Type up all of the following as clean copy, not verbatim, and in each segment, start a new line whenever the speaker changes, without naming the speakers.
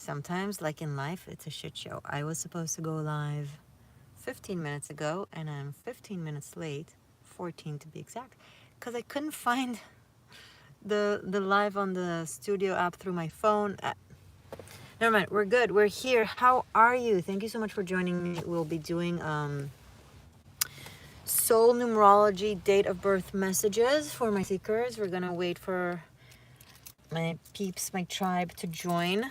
Sometimes, like in life, it's a shit show. I was supposed to go live 15 minutes ago, and I'm 15 minutes late, 14 to be exact, because I couldn't find the live on the studio app through my phone. Never mind, we're good. We're here. How are you? Thank you so much for joining me. We'll be doing soul numerology date of birth messages for my seekers. We're gonna wait for my peeps, my tribe to join.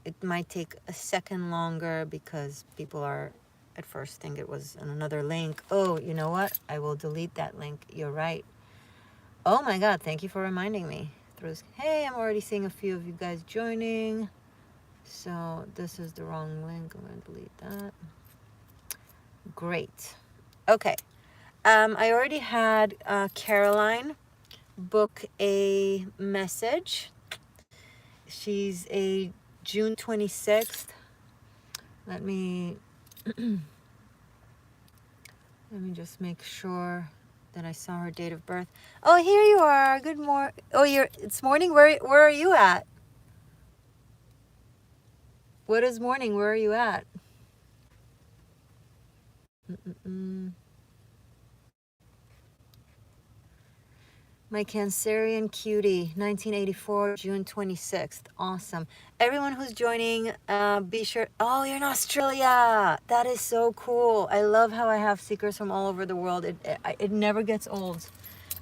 It might take a second longer because people are at first think it was on another link. Oh, you know what? I will delete that link. You're right. Oh my God, thank you for reminding me. Hey, I'm already seeing a few of you guys joining. So this is the wrong link. I'm gonna delete that. Great. Okay. I already had Caroline book a message. She's a June 26th. Let me just make sure that I saw her date of birth. Oh, here you are. Good morning. Oh, it's morning. Where are you at? What is morning? Where are you at? My Cancerian cutie, 1984, June 26th. Awesome. Everyone who's joining, be sure. Oh, you're in Australia. That is so cool. I love how I have seekers from all over the world. It never gets old.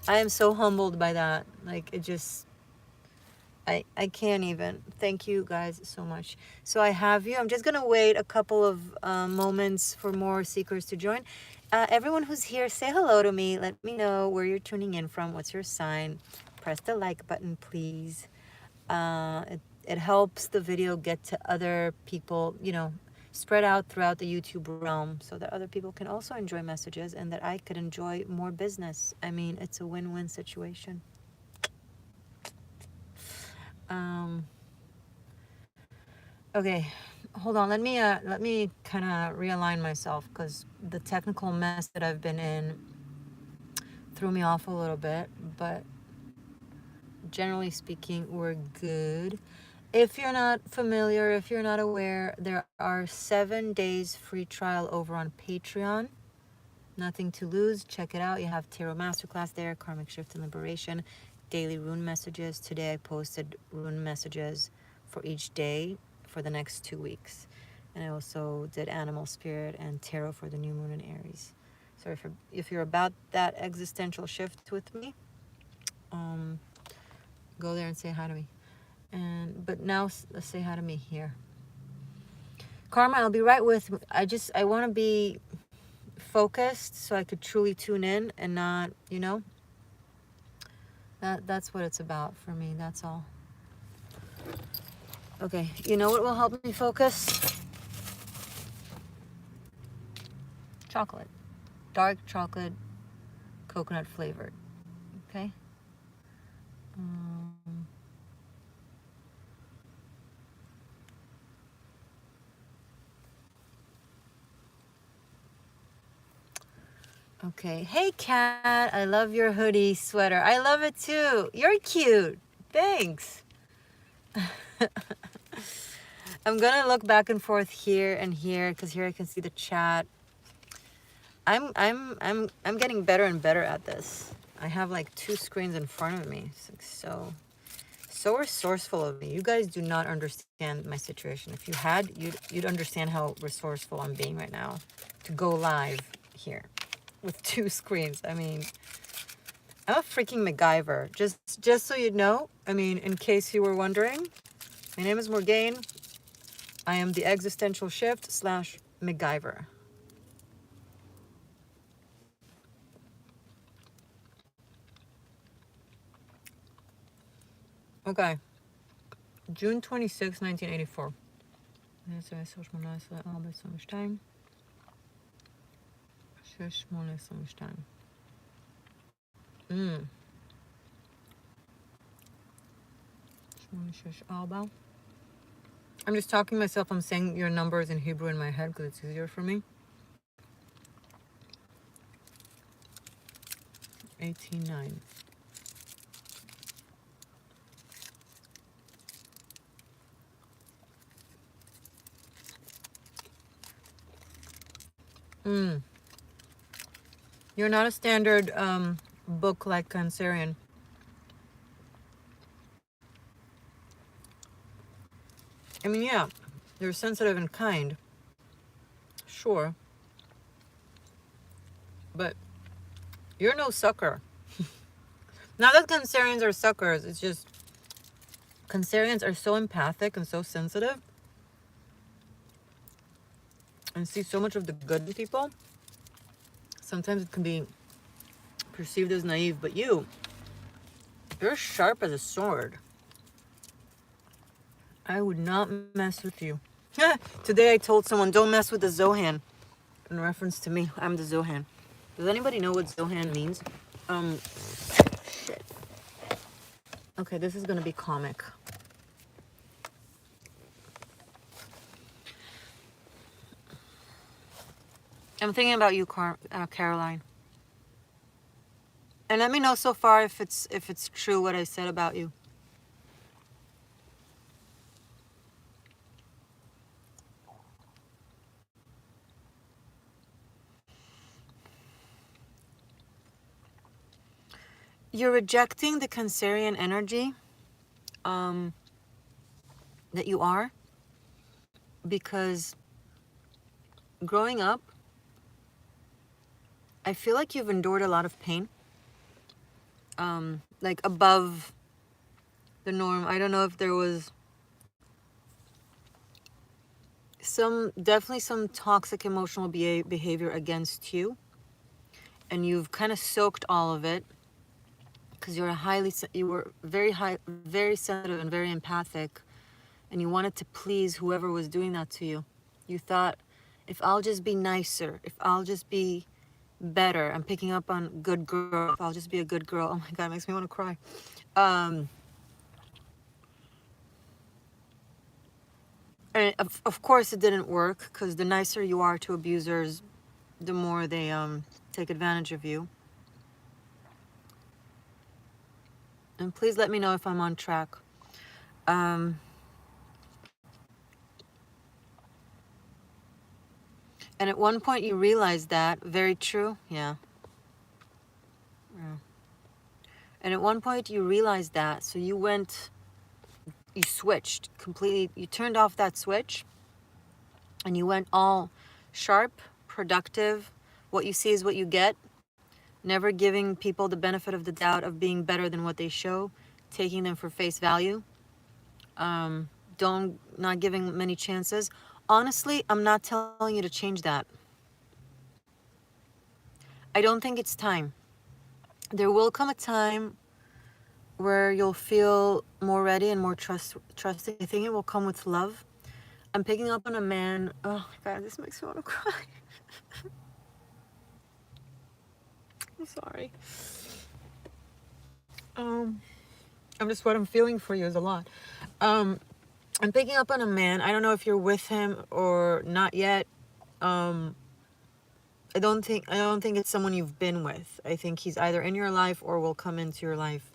I am so humbled by that. Like, it just, I can't even. Thank you guys so much. So I have you. I'm just going to wait a couple of moments for more seekers to join. Everyone who's here, say hello to me. Let me know where you're tuning in from. What's your sign? Press the like button, please. It helps the video get to other people, spread out throughout the YouTube realm so that other people can also enjoy messages and that I could enjoy more business. I mean, it's a win-win situation. Okay, hold on. Let me kind of realign myself because the technical mess that I've been in threw me off a little bit, but generally speaking, we're good. If you're not familiar, if you're not aware, there are 7 days free trial over on Patreon. Nothing to lose. Check it out. You have Tarot Masterclass there, Karmic Shift and Liberation, daily rune messages. Today I posted rune messages for each day for the next 2 weeks. And I also did Animal Spirit and Tarot for the new moon in Aries. So if you're about that existential shift with me, go there and say hi to me. But now say hi to me here. Karma, I'll be right with. I want to be focused so I could truly tune in and not, that's what it's about for me. That's all. Okay, you know what will help me focus? Chocolate. Dark chocolate, coconut flavored. Okay. Okay. Hey, Kat. I love your hoodie sweater. I love it too. You're cute. Thanks. I'm gonna look back and forth here and here because here I can see the chat. I'm getting better and better at this. I have like 2 screens in front of me. It's like so resourceful of me. You guys do not understand my situation. If you had, you'd understand how resourceful I'm being right now to go live here with 2 screens. I mean, I'm a freaking MacGyver. Just so you know, I mean, in case you were wondering, my name is Morgainne. I am the Existential Shift / MacGyver. Okay. June 26, 1984. Vanessa, 6-8-22. 6-8-22. I'm just talking to myself. I'm saying your numbers in Hebrew in my head because it's easier for me. 18-9. You're not a standard book like Cancerian. I mean, yeah, you're sensitive and kind, sure, but you're no sucker. Not that Cancerians are suckers, it's just Cancerians are so empathic and so sensitive and see so much of the good in people. Sometimes it can be perceived as naive, but you're sharp as a sword. I would not mess with you. Today I told someone, don't mess with the Zohan, in reference to me. I'm the Zohan. Does anybody know what Zohan means? Shit. Okay, this is gonna be comic. I'm thinking about you, Caroline. And let me know so far if it's true what I said about you. You're rejecting the Cancerian energy that you are, because growing up, I feel like you've endured a lot of pain, like above the norm. I don't know if there was definitely some toxic emotional behavior against you, and you've kind of soaked all of it because you were very sensitive and very empathic, and you wanted to please whoever was doing that to you. You thought, if I'll just be nicer, if I'll just be better, I'm picking up on good girl, if I'll just be a good girl. Oh my God, it makes me want to cry. And of course it didn't work, because the nicer you are to abusers, the more they take advantage of you. And please let me know if I'm on track. And at one point you realized that, very true, yeah. And at one point you realized that, so you switched completely, you turned off that switch, and you went all sharp, productive, what you see is what you get, never giving people the benefit of the doubt of being better than what they show, taking them for face value, not giving many chances. Honestly, I'm not telling you to change that. I don't think it's time. There will come a time where you'll feel more ready and more trusting. I think it will come with love. I'm picking up on a man. Oh my God, this makes me want to cry. I'm sorry. What I'm feeling for you is a lot. I'm picking up on a man. I don't know if you're with him or not yet. I don't think it's someone you've been with. I think he's either in your life or will come into your life.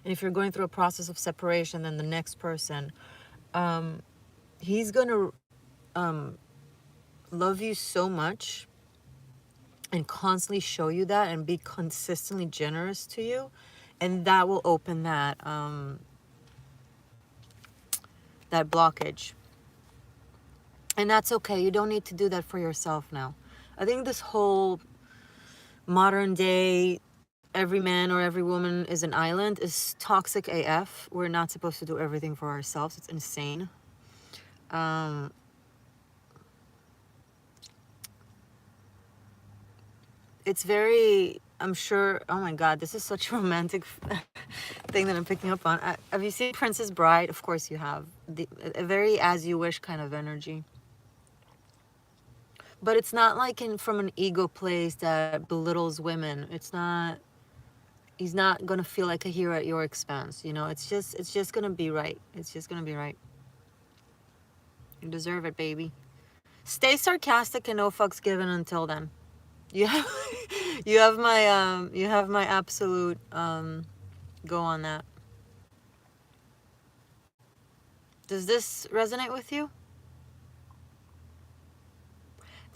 And if you're going through a process of separation, then the next person, he's gonna love you so much and constantly show you that and be consistently generous to you, and that will open that that blockage. And that's okay. You don't need to do that for yourself now. I think this whole modern day every man or every woman is an island is toxic AF. We're not supposed to do everything for ourselves. It's insane. It's very, I'm sure, oh my God, this is such a romantic thing that I'm picking up on. Have you seen Princess Bride? Of course you have. A very as you wish kind of energy. But it's not like from an ego place that belittles women. It's not, he's not gonna feel like a hero at your expense, you know? It's just gonna be right. It's just gonna be right. You deserve it, baby. Stay sarcastic and no fucks given until then. You have you have my absolute go on that. Does this resonate with you?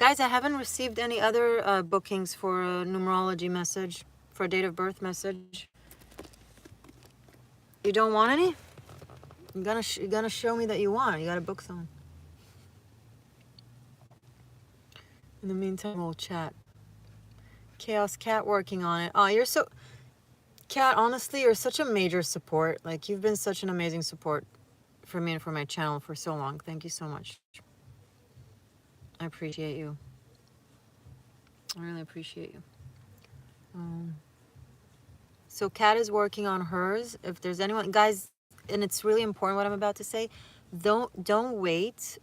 Guys, I haven't received any other bookings for a numerology message, for a date of birth message. You don't want any? You're gonna show me that you want. You gotta book someone. In the meantime, we'll chat. Chaos Cat working on it. Oh, you're so... Cat, honestly, you're such a major support. Like, you've been such an amazing support for me and for my channel for so long. Thank you so much. I appreciate you. I really appreciate you. So Kat is working on hers. If there's anyone, guys, and it's really important what I'm about to say, don't wait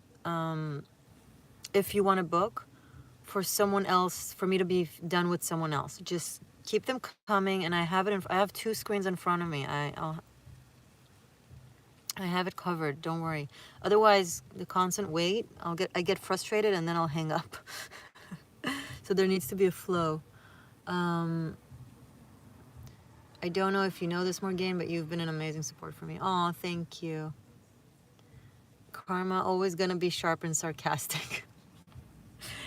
if you want to book for someone else, for me to be done with someone else. Just keep them coming, and I have it. I have 2 screens in front of me. I have it covered. Don't worry. Otherwise, the constant wait, I get frustrated, and then I'll hang up. So there needs to be a flow. I don't know if you know this, Morgainne, but you've been an amazing support for me. Oh, thank you. Karma, always gonna be sharp and sarcastic.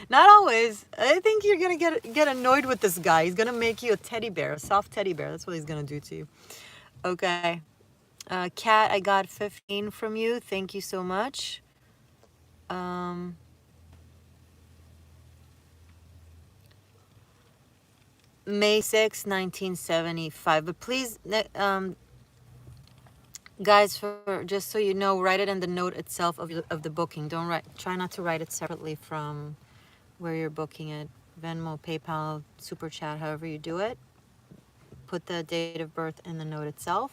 Not always. I think you're gonna get annoyed with this guy. He's gonna make you a teddy bear, a soft teddy bear. That's what he's gonna do to you. Okay. Kat, I got 15 from you. Thank you so much. May 6, 1975. But please, guys, for just so you know, write it in the note itself of the booking. Try not to write it separately from where you're booking it. Venmo, PayPal, Super Chat, however you do it. Put the date of birth in the note itself.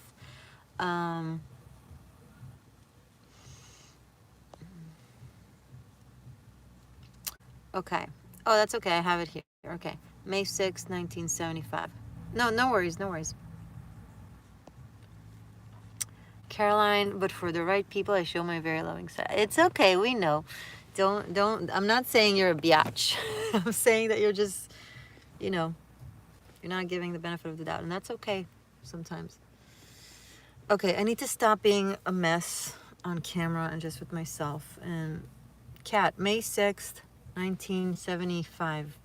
Okay. Oh, that's okay. I have it here. Okay. May 6, 1975. No worries. No worries. Caroline, but for the right people, I show my very loving side. It's okay. We know. Don't. I'm not saying you're a biatch. I'm saying that you're just, you know, you're not giving the benefit of the doubt. And that's okay sometimes. Okay. I need to stop being a mess on camera and just with myself. And Kat, May 6th, 1975.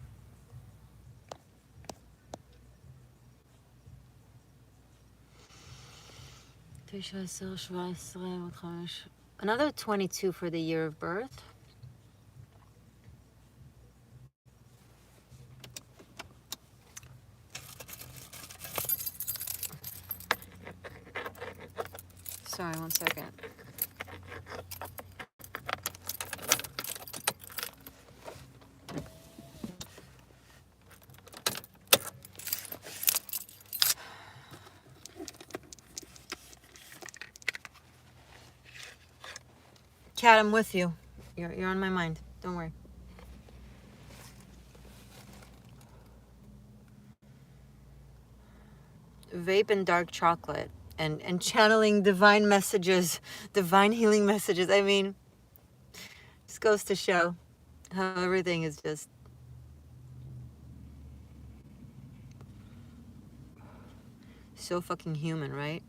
Another 22 for the year of birth. Sorry, 1 second. Kat, I'm with you. You're on my mind. Don't worry. Vape and dark chocolate and channeling divine messages, divine healing messages. I mean, this goes to show how everything is just so fucking human, right?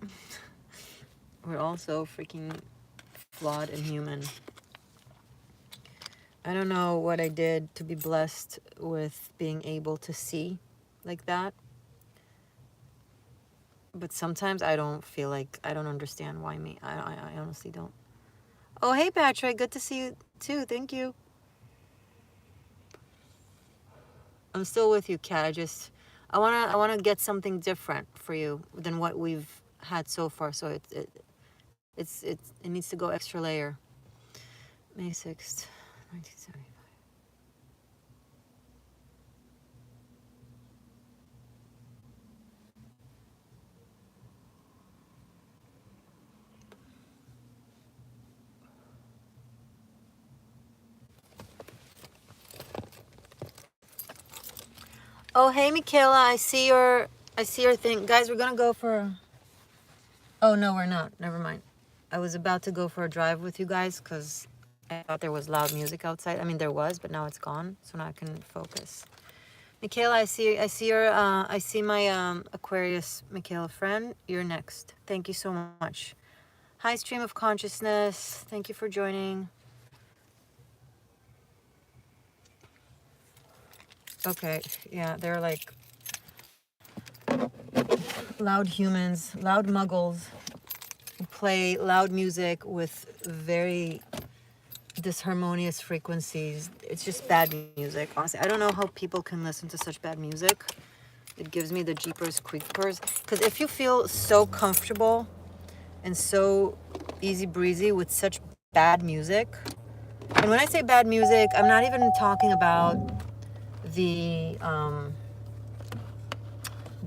We're all so freaking flawed and human. I don't know what I did to be blessed with being able to see like that. But sometimes I don't feel like, I don't understand why me. I honestly don't. Oh, hey, Patrick. Good to see you, too. Thank you. I'm still with you, Kat. I wanna get something different for you than what we've had so far. So it needs to go extra layer. May 6th, 1975. Oh, hey, Michaela. I see your thing. Guys, we're gonna go for... Oh, no, we're not. Never mind. I was about to go for a drive with you guys because I thought there was loud music outside. I mean, there was, but now it's gone. So now I can focus. Michaela, I see my Aquarius Michaela friend. You're next. Thank you so much. Hi, stream of consciousness. Thank you for joining. Okay, yeah, they're like loud humans, loud muggles who play loud music with very disharmonious frequencies. It's just bad music, honestly. I don't know how people can listen to such bad music. It gives me the jeepers creepers. Because if you feel so comfortable and so easy breezy with such bad music, and when I say bad music, I'm not even talking about the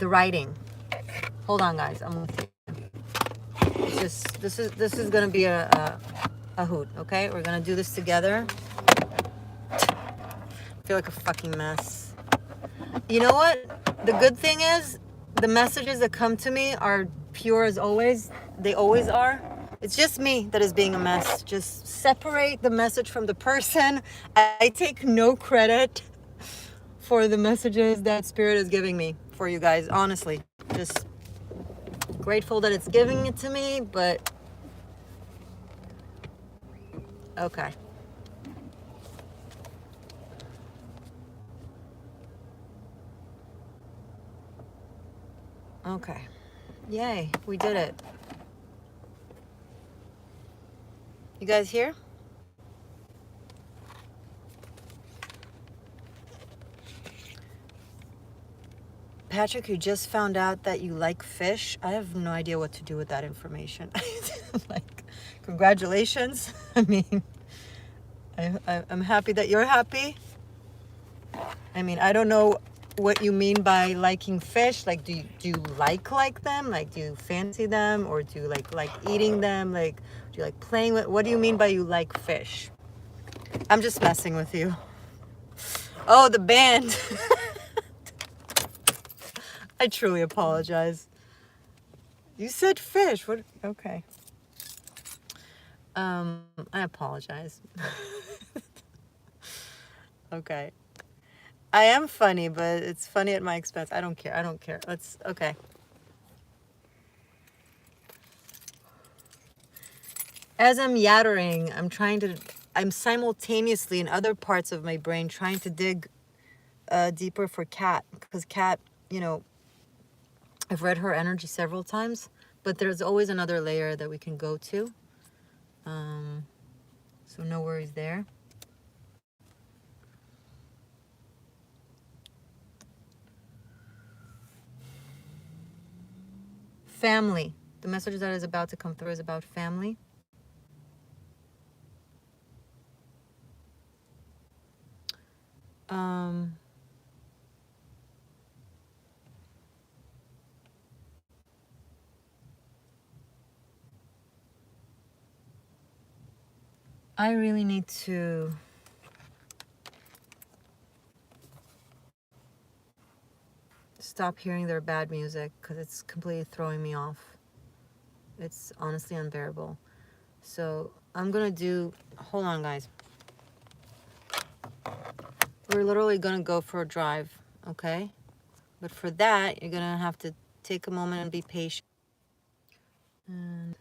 writing. Hold on, guys. I'm with you. It's just this is gonna be a hoot. Okay, we're gonna do this together. I feel like a fucking mess. You know what? The good thing is the messages that come to me are pure as always. They always are. It's just me that is being a mess. Just separate the message from the person. I take no credit for the messages that Spirit is giving me for you guys. Honestly, just grateful that it's giving it to me, but okay. Okay. Yay, we did it. You guys here? Patrick, you just found out that you like fish. I have no idea what to do with that information. Like, congratulations. I mean, I'm happy that you're happy. I mean, I don't know what you mean by liking fish. Like, do you like them? Like, do you fancy them? Or do you like eating them? Like, do you like playing with? What do you mean by you like fish? I'm just messing with you. Oh, the band. I truly apologize. You said fish. What? Okay. I apologize. Okay. I am funny, but it's funny at my expense. I don't care. I don't care. Okay. As I'm yattering, I'm simultaneously in other parts of my brain trying to dig deeper for Kat. Because Kat, you know, I've read her energy several times, but there's always another layer that we can go to. So no worries there. Family. The message that is about to come through is about family. I really need to stop hearing their bad music because it's completely throwing me off. It's honestly unbearable. So I'm gonna do, hold on guys. We're literally gonna go for a drive, okay? But for that, you're gonna have to take a moment and be patient. And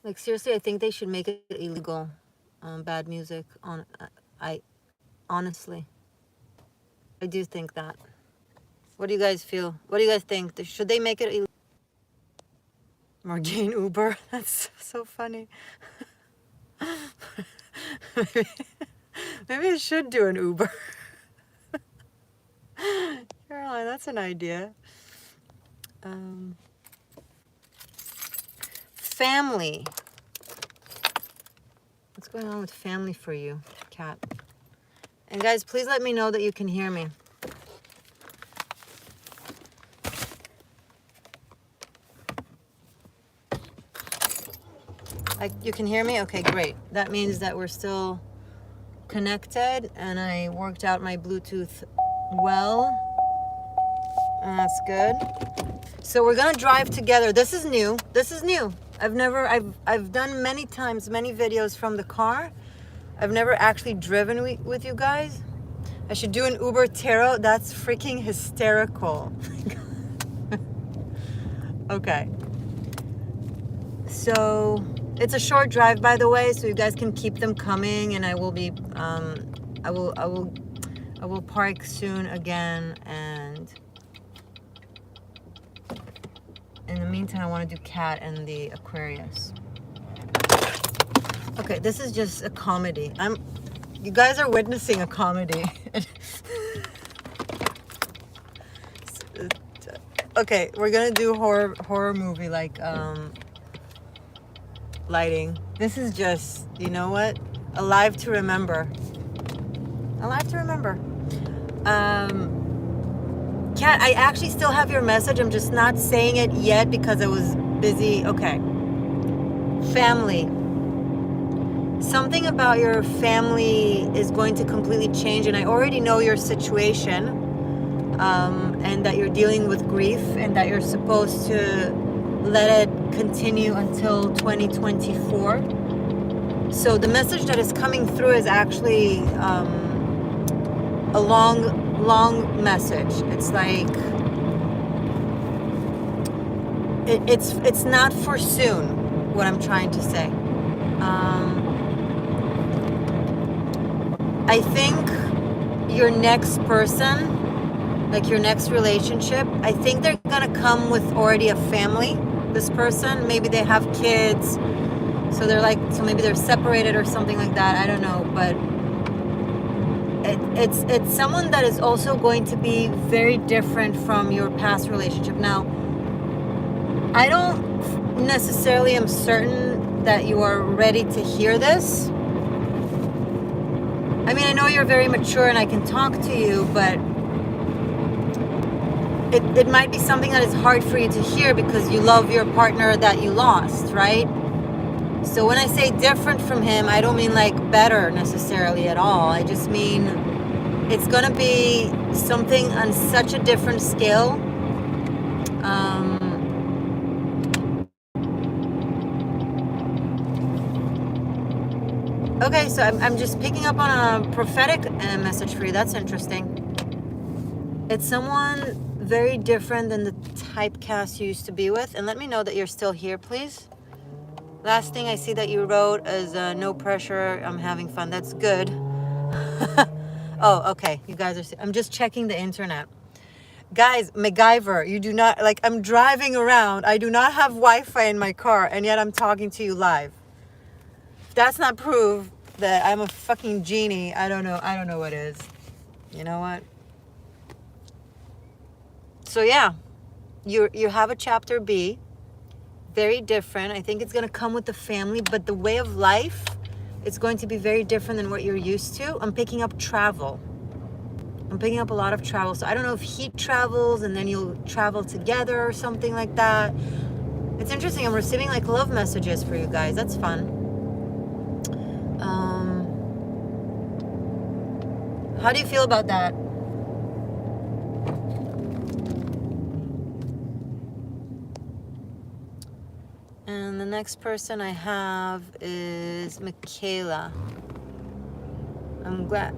like seriously, I think they should make it illegal. Bad music on. I honestly, I do think that. What do you guys feel? What do you guys think? Should they make it illegal? Morgainne Uber. That's so funny. Maybe I should do an Uber. Caroline, that's an idea. Family. What's going on with family for you, Kat? And guys, please let me know that you can hear me. You can hear me? Okay, great. That means that we're still connected and I worked out my Bluetooth well. That's good. So we're gonna drive together. This is new. This is new. I've done many times, many videos from the car. I've never actually driven with you guys. I should do an Uber Tarot. That's freaking hysterical. Okay. So it's a short drive, by the way, so you guys can keep them coming, and I will be I will park soon again, and in the meantime I want to do cat and the Aquarius. Okay, this is just a comedy. You guys are witnessing a comedy. Okay, we're gonna do horror movie like lighting. This is just, you know what? Alive to remember. Alive to remember. Kat, I actually still have your message. I'm just not saying it yet because I was busy. Okay. Family. Something about your family is going to completely change, and I already know your situation, and that you're dealing with grief, and that you're supposed to let it continue until 2024. So the message that is coming through is actually a long message. It's like it's not for soon, what I'm trying to say. I think your next person, like your next relationship, I think they're gonna come with already a family. This person, maybe they have kids, so maybe they're separated or something like that. I don't know, but it's someone that is also going to be very different from your past relationship. Now, I don't necessarily am certain that you are ready to hear this. I mean, I know you're very mature and I can talk to you, but it might be something that is hard for you to hear because you love your partner that you lost, right? So when I say different from him, I don't mean like better necessarily at all. I just mean it's gonna be something on such a different scale. Okay, so I'm just picking up on a prophetic message for you. That's interesting. It's someone very different than the typecast you used to be with. And let me know that you're still here, please. Last thing I see that you wrote is no pressure. I'm having fun. That's good. Oh, okay. You guys are... I'm just checking the internet. Guys, MacGyver, you do not... Like, I'm driving around. I do not have Wi-Fi in my car, and yet I'm talking to you live. If that's not proof that I'm a fucking genie, I don't know what is. You know what? So yeah, you have a chapter B, very different. I think it's going to come with the family, but the way of life, it's going to be very different than what you're used to. I'm picking up travel. I'm picking up a lot of travel. So I don't know if he travels and then you'll travel together or something like that. It's interesting. I'm receiving like love messages for you guys. That's fun. How do you feel about that? And the next person I have is Michaela. Michaela,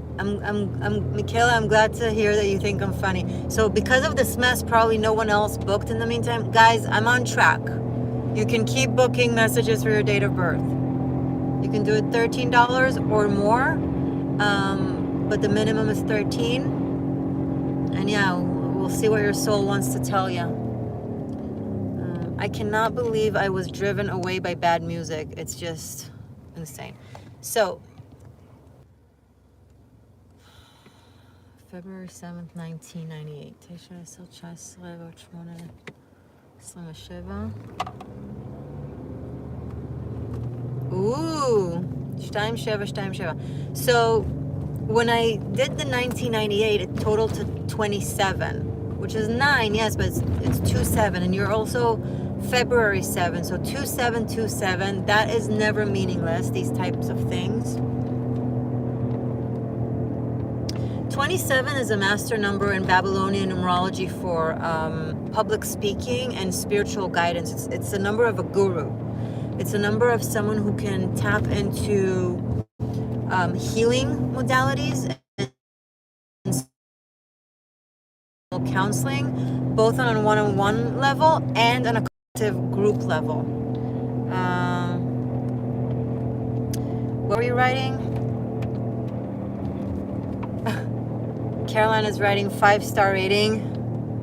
I'm glad to hear that you think I'm funny. So because of this mess, probably no one else booked in the meantime. Guys, I'm on track. You can keep booking messages for your date of birth. You can do it $13 or more, but the minimum is $13. And yeah, we'll see what your soul wants to tell you. I cannot believe I was driven away by bad music. It's just insane. So, February 7th, 1998. Ooh, 27. So, when I did the 1998, it totaled to 27, which is 9, yes, but it's 27, and you're also February 7, so 2727. That is never meaningless, these types of things. 27 is a master number in Babylonian numerology for public speaking and spiritual guidance. It's a number of a guru. It's a number of someone who can tap into healing modalities and counseling, both on a one-on-one level and on a collective group level. What were you writing? Caroline is writing 5-star rating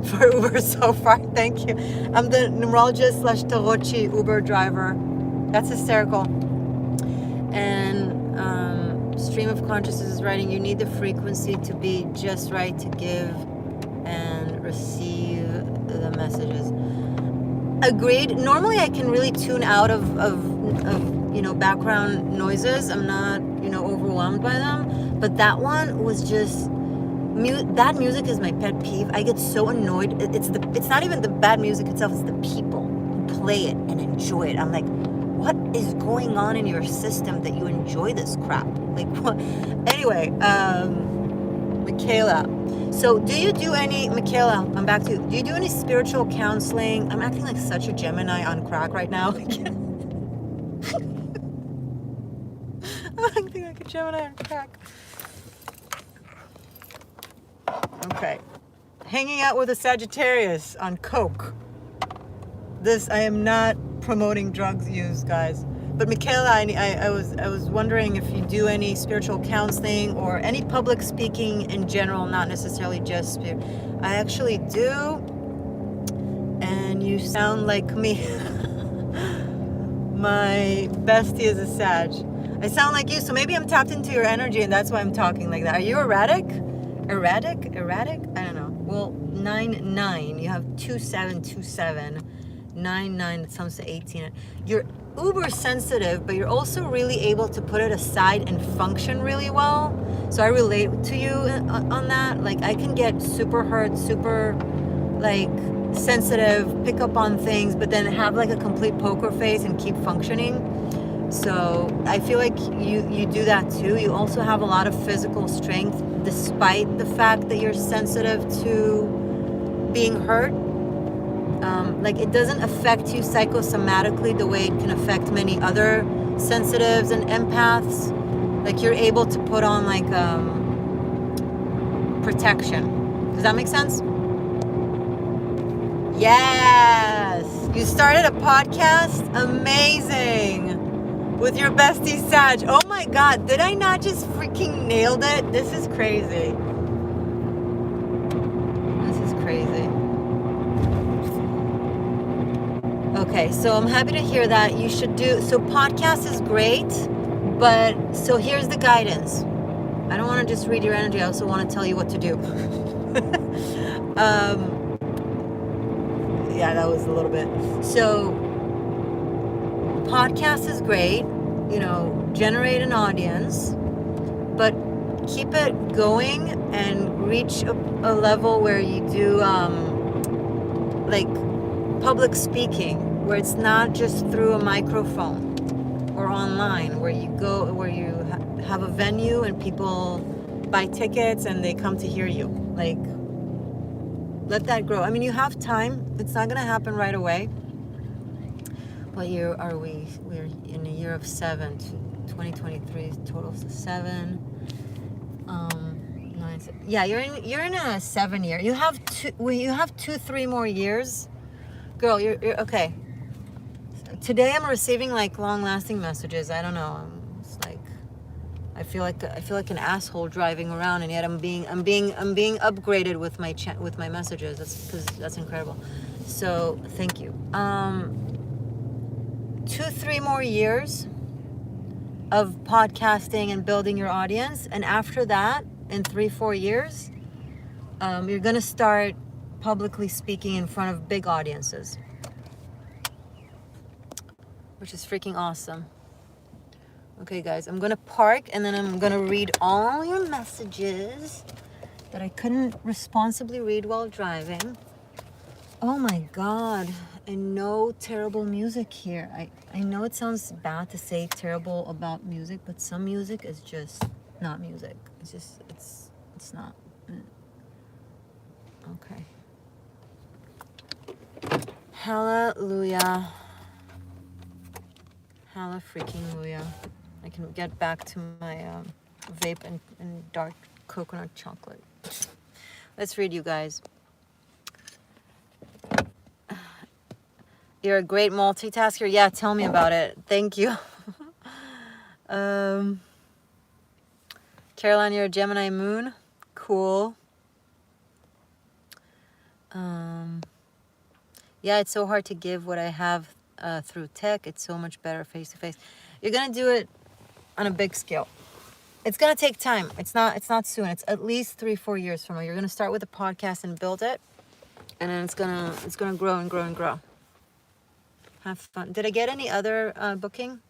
for Uber so far. Thank you. I'm the numerologist / Tarochi Uber driver. That's hysterical. And Stream of Consciousness is writing, you need the frequency to be just right to give and receive the messages. Agreed. Normally I can really tune out of background noises. I'm not, overwhelmed by them. But that one was just, that music is my pet peeve. I get so annoyed. It's not even the bad music itself, it's the people who play it and enjoy it. I'm like, what is going on in your system that you enjoy this crap? Like, what? Anyway, Michaela. So do you do any, Michaela, I'm back to you. Do you do any spiritual counseling? I'm acting like such a Gemini on crack right now. I'm acting like a Gemini on crack. Okay. Hanging out with a Sagittarius on coke. I am not promoting drugs use, guys. But Michaela, I was wondering if you do any spiritual counseling or any public speaking in general, not necessarily just spirit. I actually do, and you sound like me. My bestie is a Sag. I sound like you, so maybe I'm tapped into your energy, and that's why I'm talking like that. Are you erratic? Erratic? I don't know. Well, 9-9. You have 2-7-2-7. 9-9. That sounds to 18. You're uber sensitive, but you're also really able to put it aside and function really well. So I relate to you on that. Like, I can get super hurt, super like sensitive, pick up on things, but then have like a complete poker face and keep functioning. So I feel like you do that too. You also have a lot of physical strength despite the fact that you're sensitive to being hurt. Like, it doesn't affect you psychosomatically the way it can affect many other sensitives and empaths. Like, you're able to put on like protection. Does that make sense? Yes! You started a podcast? Amazing! With your bestie Sag. Oh my god, did I not just freaking nailed it? This is crazy. This is crazy. Okay, so I'm happy to hear that. You should do, so podcast is great, but so here's the guidance. I don't want to just read your energy, I also want to tell you what to do. Yeah, that was a little bit. So podcast is great, generate an audience, but keep it going and reach a level where you do like public speaking, where it's not just through a microphone or online, where you go, where you have a venue and people buy tickets and they come to hear you. Like, let that grow. I mean, you have time. It's not going to happen right away. What year are we? We're in a year of 7. 2023 totals to 7. 9. Yeah, you're in a 7 year. You have 2-3 more years. Girl, you're okay. Today I'm receiving like long-lasting messages. I don't know. It's like I feel like an asshole driving around, and yet I'm being upgraded with my messages. That's incredible. So thank you. 2-3 more years of podcasting and building your audience, and after that, in 3-4 years, you're gonna start publicly speaking in front of big audiences, which is freaking awesome. Okay, guys, I'm gonna park and then I'm gonna read all your messages that I couldn't responsibly read while driving. Oh my god, and no terrible music here. I know it sounds bad to say terrible about music, but some music is just not music. It's not. Okay. Hallelujah. Halla freaking Luya. I can get back to my vape and dark coconut chocolate. Let's read, you guys. You're a great multitasker. Yeah, tell me about it. Thank you. Caroline, you're a Gemini moon. cool. Yeah, it's so hard to give what I have through tech. It's so much better face to face. You're gonna do it on a big scale. It's gonna take time. It's not soon. It's at least 3-4 years from now. You're gonna start with a podcast and build it, and then it's gonna grow and grow and grow. Have fun. Did I get any other booking?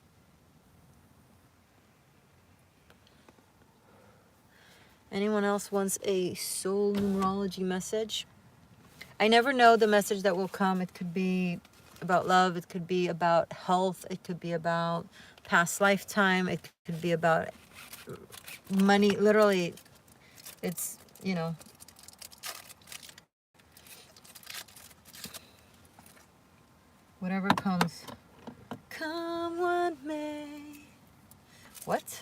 Anyone else wants a soul numerology message? I never know the message that will come. It could be about love. It could be about health. It could be about past lifetime. It could be about money. Literally, it's, you know. Whatever comes. Come what may. What?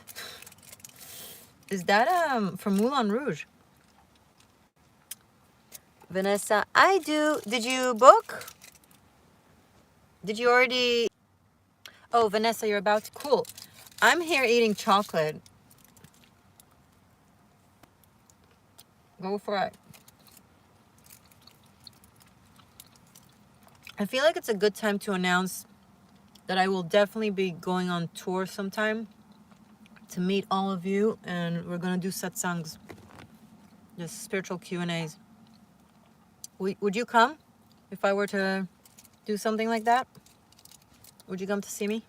Is that from Moulin Rouge? Vanessa, I do. Did you book? Did you already? Oh, Vanessa, you're about to. Cool. I'm here eating chocolate. Go for it. I feel like it's a good time to announce that I will definitely be going on tour sometime to meet all of you, and we're gonna do satsangs, just spiritual Q&As. Would you come if I were to do something like that? Would you come to see me?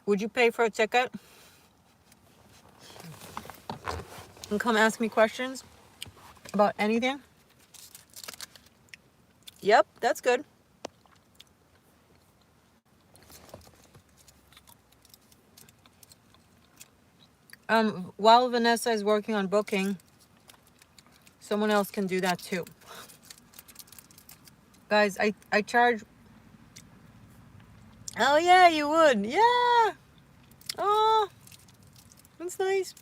Would you pay for a ticket and come ask me questions about anything? Yep, that's good. While Vanessa is working on booking, someone else can do that too. Guys, I charge. Oh yeah, you would. Yeah. Oh, that's nice.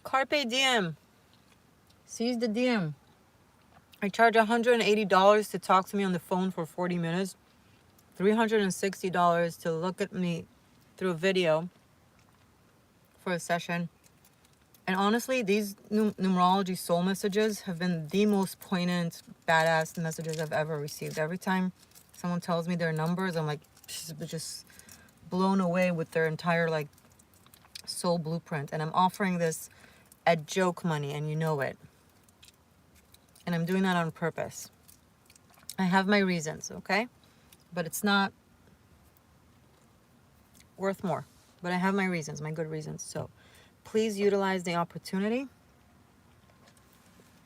Carpe diem. Seize the diem. I charge $180 to talk to me on the phone for 40 minutes. $360 to look at me through a video for a session. And honestly, these numerology soul messages have been the most poignant, badass messages I've ever received. Every time someone tells me their numbers, I'm like just blown away with their entire like soul blueprint. And I'm offering this at joke money, and you know it. And I'm doing that on purpose. I have my reasons, okay? But it's not worth more. But I have my reasons, my good reasons. So please utilize the opportunity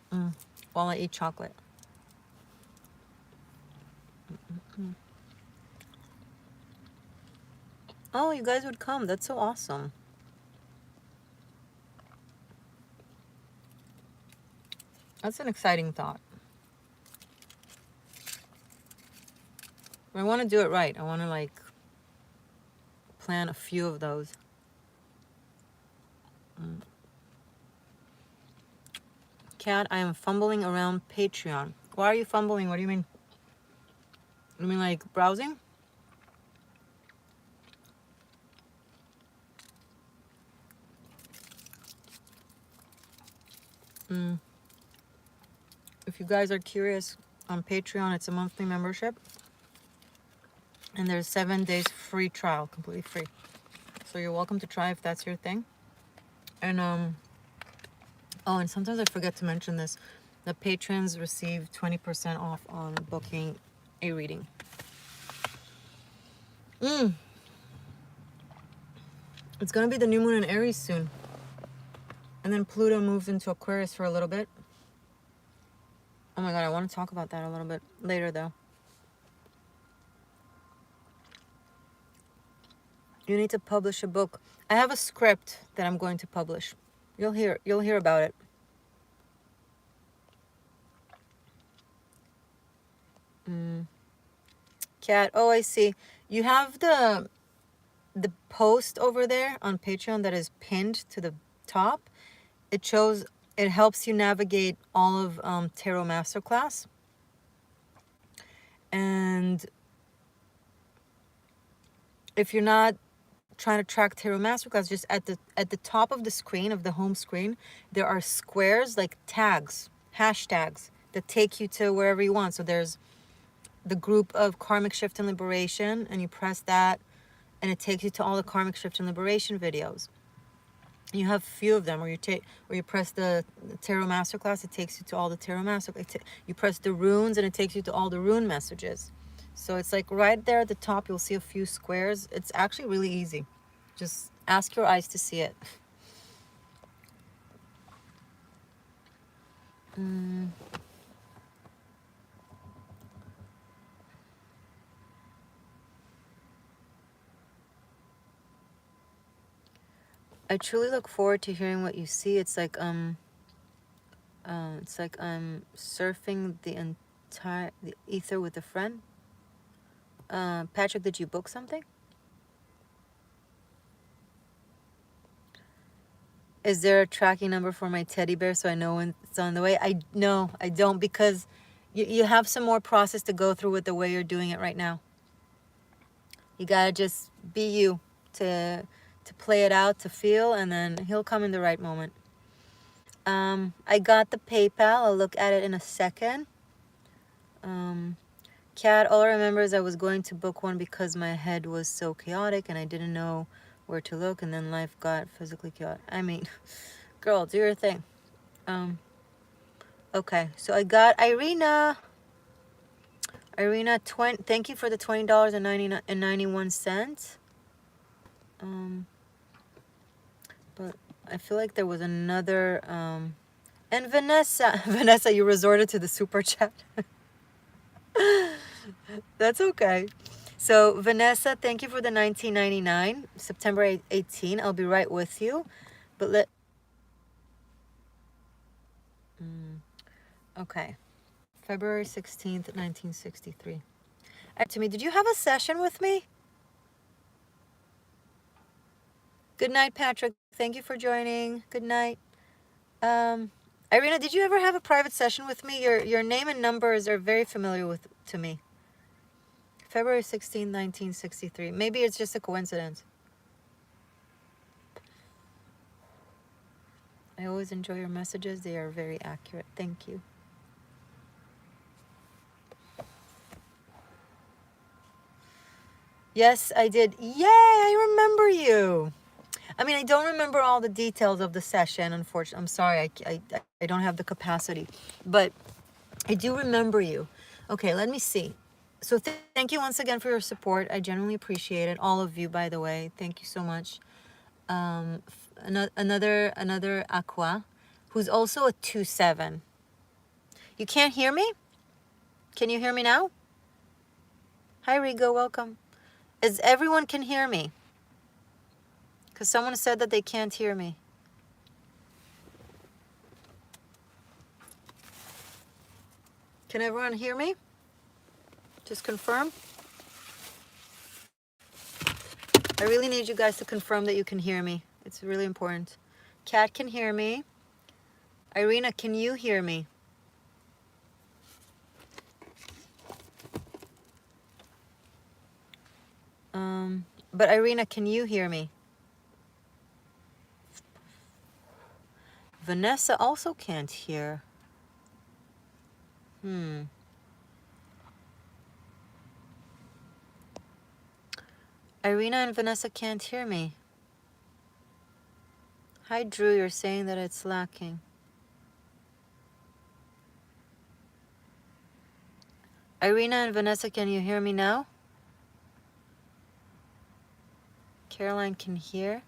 while I eat chocolate. Oh, you guys would come. That's so awesome. That's an exciting thought. I want to do it right. I want to like plan a few of those. Kat, I am fumbling around Patreon. Why are you fumbling? What do you mean? You mean like browsing? If you guys are curious, on Patreon, it's a monthly membership. And there's 7 days free trial, completely free. So you're welcome to try if that's your thing. And oh, and sometimes I forget to mention this. The patrons receive 20% off on booking a reading. It's gonna be the new moon in Aries soon. And then Pluto moves into Aquarius for a little bit. Oh my god, I want to talk about that a little bit later though. You need to publish a book. I have a script that I'm going to publish. You'll hear about it. Cat, oh I see. You have the post over there on Patreon that is pinned to the top. It shows, it helps you navigate all of Tarot Masterclass. And if you're not trying to track Tarot Masterclass, just at the top of the screen, of the home screen, there are squares like tags, hashtags that take you to wherever you want. So there's the group of Karmic Shift and Liberation, and you press that, and it takes you to all the Karmic Shift and Liberation videos. You have a few of them, or you press the Tarot Masterclass, it takes you to all the Tarot Masterclass. You press the runes, and it takes you to all the rune messages. So it's like right there at the top, you'll see a few squares. It's actually really easy. Just ask your eyes to see it. I truly look forward to hearing what you see. It's like I'm surfing the ether with a friend. Patrick, did you book something? Is there a tracking number for my teddy bear so I know when it's on the way? No, I don't, because you have some more process to go through with the way you're doing it right now. You gotta just be you to play it out, to feel, and then he'll come in the right moment. I got the PayPal. I'll look at it in a second. Kat, all I remember is I was going to book one because my head was so chaotic and I didn't know where to look, and then life got physically chaotic. I mean, girl, do your thing. Okay, so I got Irina. Irina, thank you for the $20.91. But I feel like there was another, and Vanessa. Vanessa, you resorted to the super chat. That's okay. So Vanessa, thank you for the $19.99. September 18. I'll be right with you. But okay. February 16th, 1963. To me, did you have a session with me? Good night, Patrick. Thank you for joining. Good night. Irina, did you ever have a private session with me? Your name and numbers are very familiar to me. February 16, 1963. Maybe it's just a coincidence. I always enjoy your messages. They are very accurate. Thank you. Yes, I did. Yay, I remember you. I mean, I don't remember all the details of the session, unfortunately. I'm sorry, I don't have the capacity. But I do remember you. Okay, let me see. So thank you once again for your support. I genuinely appreciate it. All of you, by the way. Thank you so much. Another Aqua, who's also a 2-7. You can't hear me? Can you hear me now? Hi, Rigo. Welcome. As everyone can hear me? Because someone said that they can't hear me. Can everyone hear me? Just confirm. I really need you guys to confirm that you can hear me. It's really important. Kat can hear me. Irina, can you hear me? But Irina, can you hear me? Vanessa also can't hear. Irina and Vanessa can't hear me. Hi, Drew. You're saying that it's lacking. Irina and Vanessa, can you hear me now? Caroline can hear.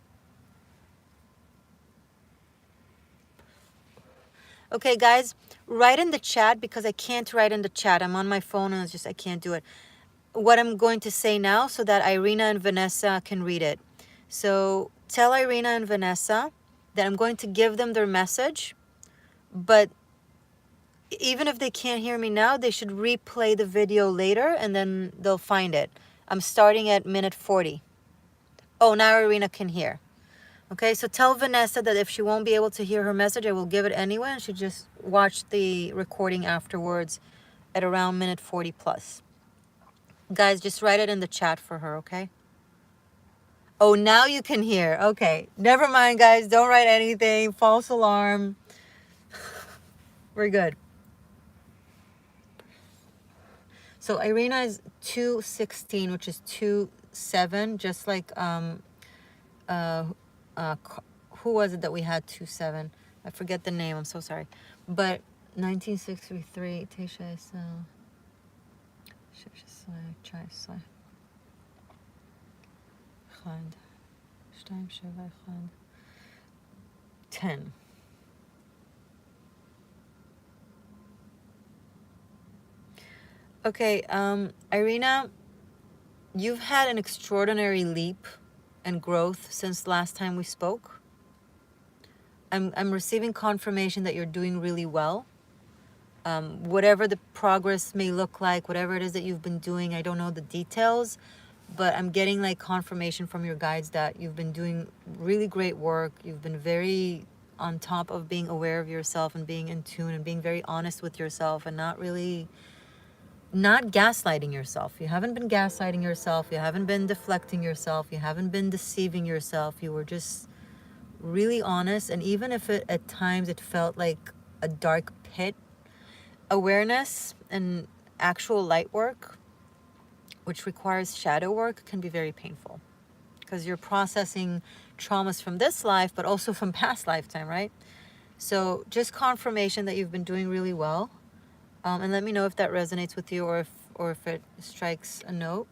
Okay, guys, write in the chat, because I can't write in the chat. I'm on my phone and I can't do it. What I'm going to say now so that Irina and Vanessa can read it. So tell Irina and Vanessa that I'm going to give them their message, but even if they can't hear me now, they should replay the video later and then they'll find it. I'm starting at minute 40. Oh, now Irina can hear. Okay, so tell Vanessa that if she won't be able to hear her message, I will give it anyway, and she just watch the recording afterwards at around minute 40 plus. Guys, just write it in the chat for her, okay? Oh, now you can hear. Okay. Never mind, guys. Don't write anything. False alarm. We're good. So Irina is 216, which is 27, just like uh who was it that we had 27? I forget the name. I'm so sorry. But 1963 Tisha is Chai 10. Okay, Irina, you've had an extraordinary leap and growth since last time we spoke. I'm receiving confirmation that you're doing really well. Whatever the progress may look like, whatever it is that you've been doing, I don't know the details, but I'm getting like confirmation from your guides that you've been doing really great work. You've been very on top of being aware of yourself and being in tune and being very honest with yourself and not gaslighting yourself. You haven't been gaslighting yourself. You haven't been deflecting yourself. You haven't been deceiving yourself. You were just really honest. And even if it at times it felt like a dark pit, awareness and actual light work, which requires shadow work, can be very painful because you're processing traumas from this life, but also from past lifetime, right? So just confirmation that you've been doing really well. And let me know if that resonates with you or if it strikes a note.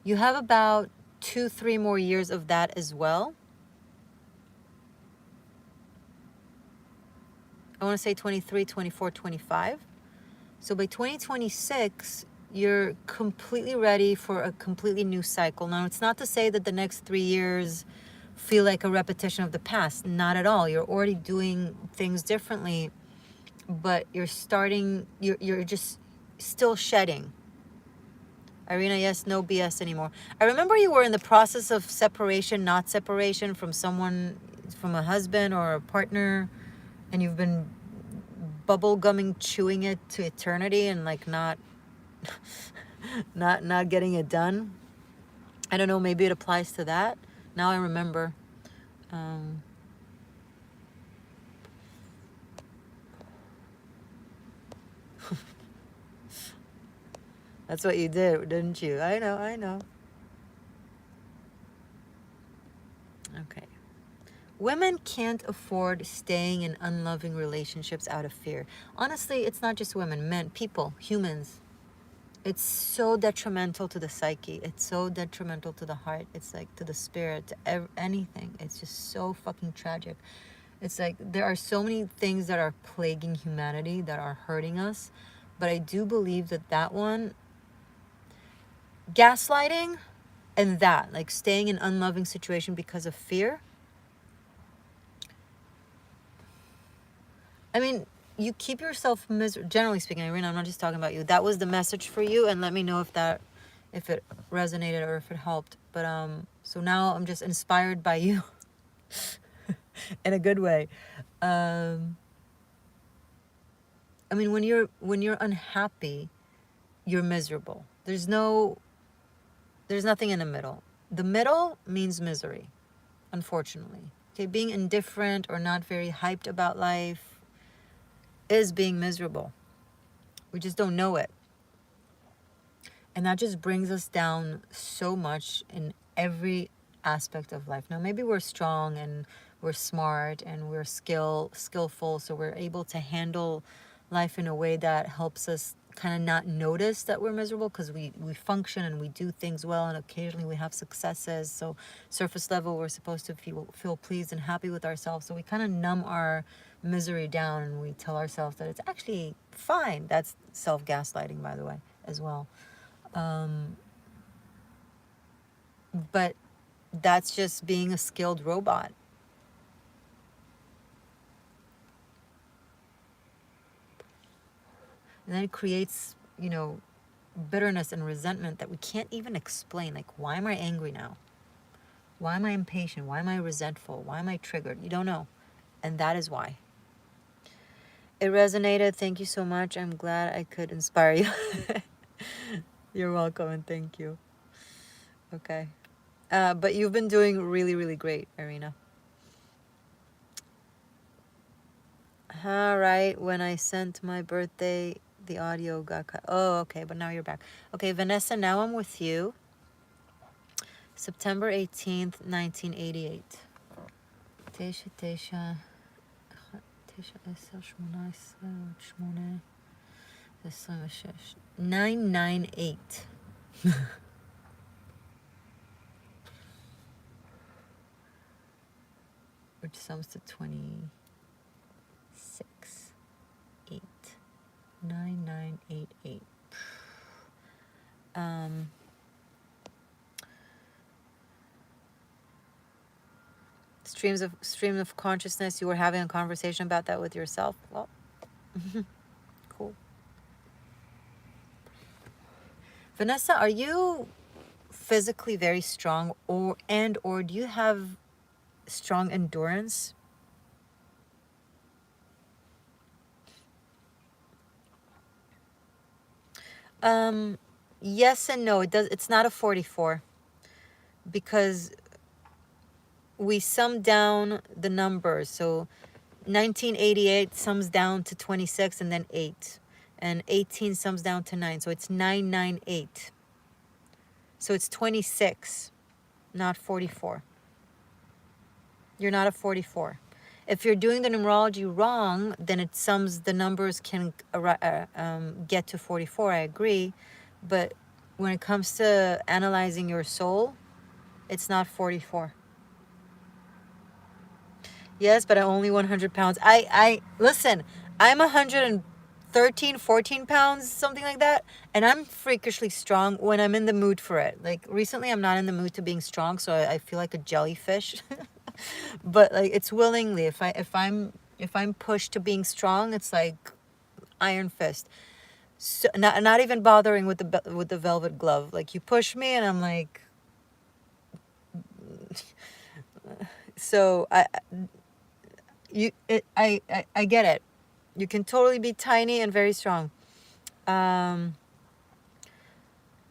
You have about 2-3 more years of that as well. I want to say 23, 24, 25. So by 2026, you're completely ready for a completely new cycle. Now, it's not to say that the next 3 years feel like a repetition of the past. Not at all. You're already doing things differently, but you're just still shedding. Irina, yes, no BS anymore. I remember you were in the process of separation, not separation from someone, from a husband or a partner, and you've been bubble gumming, chewing it to eternity and like not getting it done. I don't know, maybe it applies to that. Now I remember. That's what you did, didn't you? I know. Okay. Women can't afford staying in unloving relationships out of fear. Honestly, it's not just women, men, people, humans. It's so detrimental to the psyche. It's so detrimental to the heart. It's like to the spirit, to anything. It's just so fucking tragic. It's like there are so many things that are plaguing humanity, that are hurting us. But I do believe that one, gaslighting and that, like staying in unloving situation because of fear. I mean, you keep yourself generally speaking, Irina, I'm not just talking about you. That was the message for you, and let me know if it resonated or if it helped. But so now I'm just inspired by you in a good way. I mean, when you're unhappy, you're miserable. There's nothing in the middle. The middle means misery, unfortunately. Okay, being indifferent or not very hyped about life is being miserable. We just don't know it. And that just brings us down so much in every aspect of life. Now, maybe we're strong and we're smart and we're skillful, so we're able to handle life in a way that helps us kind of not notice that we're miserable because we function and we do things well, and occasionally we have successes. So surface level, we're supposed to feel pleased and happy with ourselves. So we kind of numb our misery down and we tell ourselves that it's actually fine. That's self-gaslighting, by the way, as well. But that's just being a skilled robot. And then it creates, bitterness and resentment that we can't even explain. Like, why am I angry now? Why am I impatient? Why am I resentful? Why am I triggered? You don't know. And that is why. It resonated. Thank you so much. I'm glad I could inspire you. You're welcome, and thank you. Okay. But you've been doing really, really great, Irina. All right. When I sent my birthday, the audio got cut. Oh, okay. But now you're back. Okay, Vanessa, now I'm with you. September 18th, 1988. Tesha, Tesha. Tesha, 10, 18, 8, 26. 998. Which sums to 26. 8. 9988. Streams of consciousness. You were having a conversation about that with yourself. Well, cool. Vanessa, are you physically very strong, or do you have strong endurance? Yes and no. It's not a 44, because we sum down the numbers. So 1988 sums down to 26 and then 8. And 18 sums down to 9. So it's 998. So it's 26, not 44. You're not a 44. If you're doing the numerology wrong, then it sums, the numbers can get to 44, I agree. But when it comes to analyzing your soul, it's not 44. Yes, but I'm only 100 pounds. Listen, I'm 113, 14 pounds, something like that. And I'm freakishly strong when I'm in the mood for it. Like recently, I'm not in the mood to being strong, so I feel like a jellyfish. But like it's willingly. If I'm pushed to being strong, it's like iron fist. So not even bothering with the velvet glove. Like you push me, and I'm like. So I get it. You can totally be tiny and very strong.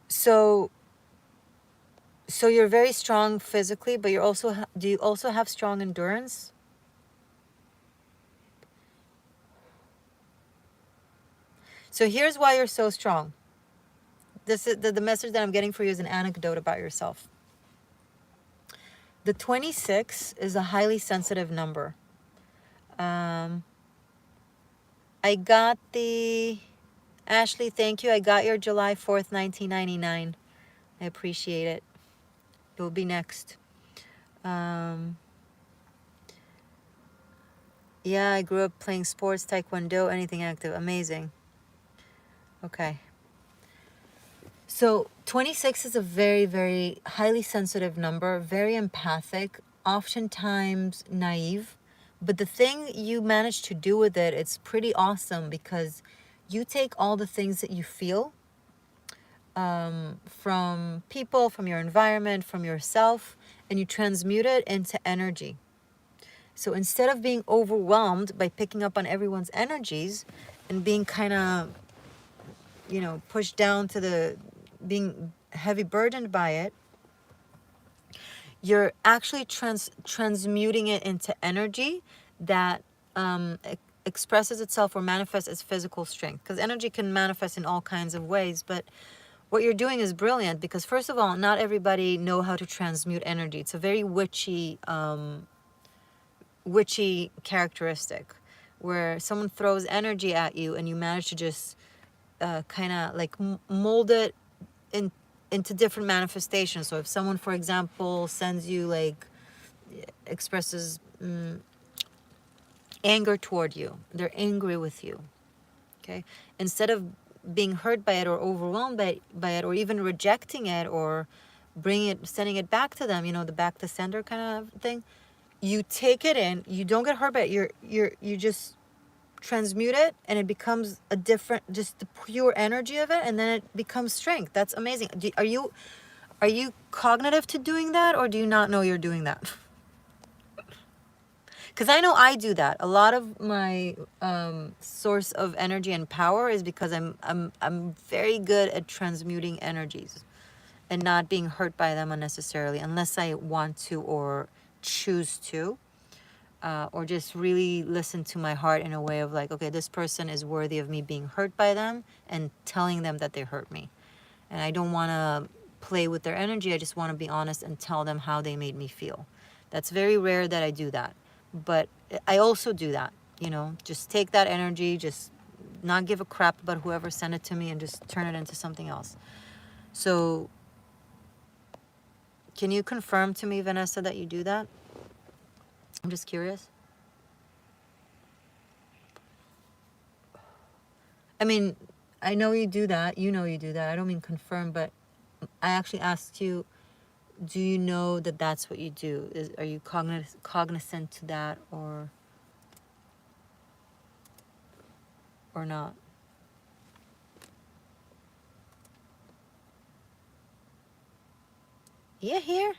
So you're very strong physically, but you're also do you also have strong endurance? So here's why you're so strong. This is the message that I'm getting for you is an anecdote about yourself. The 26 is a highly sensitive number. I got Ashley, thank you. I got your July 4th, 1999. I appreciate it. You'll be next. Yeah, I grew up playing sports, taekwondo, anything active. Amazing. Okay. So 26 is a very, very highly sensitive number, very empathic, oftentimes naive. But the thing you manage to do with it, it's pretty awesome, because you take all the things that you feel from people, from your environment, from yourself, and you transmute it into energy. So instead of being overwhelmed by picking up on everyone's energies and being kind of, pushed down to being heavy burdened by it, you're actually transmuting it into energy that expresses itself or manifests as physical strength. Because energy can manifest in all kinds of ways, but what you're doing is brilliant, because first of all, not everybody know how to transmute energy. It's a very witchy characteristic, where someone throws energy at you and you manage to just kind of like mold it into different manifestations. So if someone, for example, sends you expresses anger toward you, they're angry with you, okay, instead of being hurt by it or overwhelmed by it, or even rejecting it or sending it back to them, the back to sender kind of thing, you take it in, you don't get hurt by it, you just transmute it, and it becomes a different, just the pure energy of it, and then it becomes strength. That's amazing. Are you cognitive to doing that, or do you not know you're doing that? Because I know I do that. A lot of my source of energy and power is because I'm very good at transmuting energies, and not being hurt by them unnecessarily, unless I want to or choose to, or just really listen to my heart in a way of like, okay, this person is worthy of me being hurt by them and telling them that they hurt me. And I don't want to play with their energy. I just want to be honest and tell them how they made me feel. That's very rare that I do that. But I also do that, you know, just take that energy, just not give a crap about whoever sent it to me and just turn it into something else. So can you confirm to me, Vanessa, that you do that? I'm just curious. I mean, I know you do that. You know you do that. I don't mean confirm, but I actually asked you, do you know that that's what you do? Are you cognizant to that or not? Yeah, here.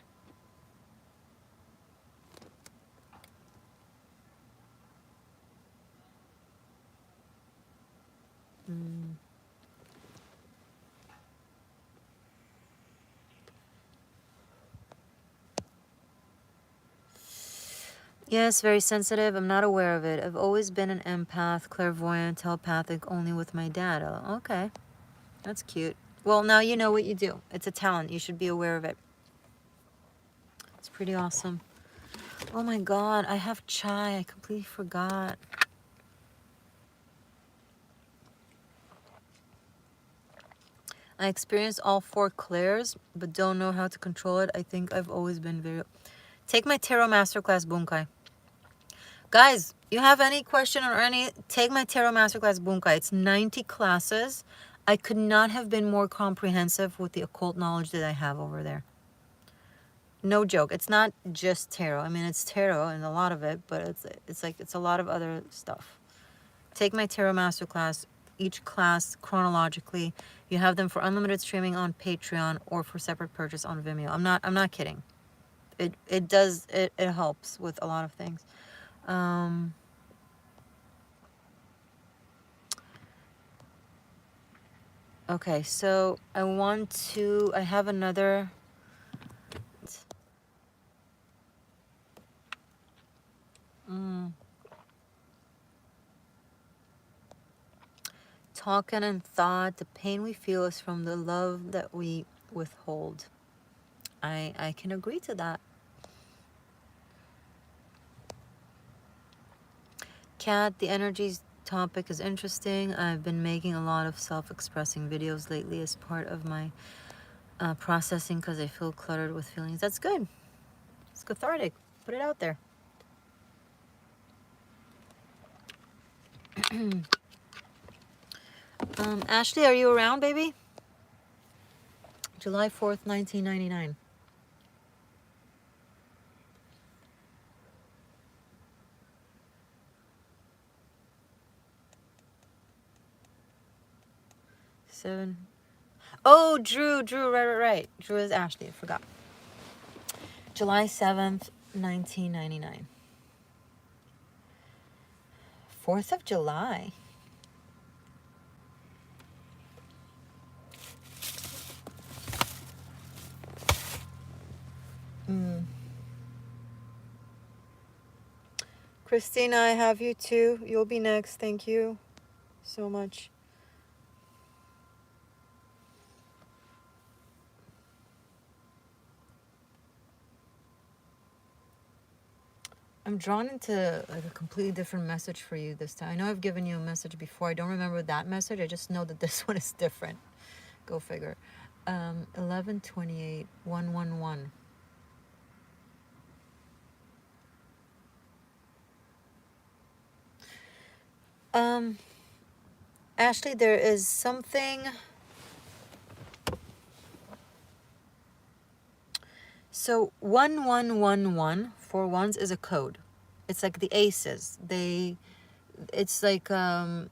Mm. Yes, very sensitive. I'm not aware of it. I've always been an empath, clairvoyant, telepathic, only with my dad. Oh, okay, that's cute. Well, now you know what you do. It's a talent. You should be aware of it. It's pretty awesome. Oh my God, I have chai. I completely forgot. I experienced all 4 clairs, but don't know how to control it. I think I've always been very... Take my Tarot Masterclass, Bunkai. Guys, you have any question or any... Take my Tarot Masterclass, Bunkai. It's 90 classes. I could not have been more comprehensive with the occult knowledge that I have over there. No joke. It's not just tarot. I mean, it's tarot and a lot of it, but it's a lot of other stuff. Take my Tarot Masterclass. Each class chronologically. You have them for unlimited streaming on Patreon or for separate purchase on Vimeo. I'm not kidding. It helps with a lot of things. Okay, so I have another... Talking and thought, the pain we feel is from the love that we withhold. I can agree to that. Kat, the energies topic is interesting. I've been making a lot of self-expressing videos lately as part of my processing because I feel cluttered with feelings. That's good. It's cathartic. Put it out there. Ashley, are you around, baby? July 4th, 1999. Seven. Oh, Drew, right. Drew is Ashley, I forgot. July 7th, 1999. 4th of July. Christina, I have you too. You'll be next. Thank you so much. I'm drawn into like a completely different message for you this time. I know I've given you a message before. I don't remember that message. I just know that this one is different. Go figure. 11/28, 111. Ashley, there is something. So 1111 for ones is a code. It's like the aces. It's like a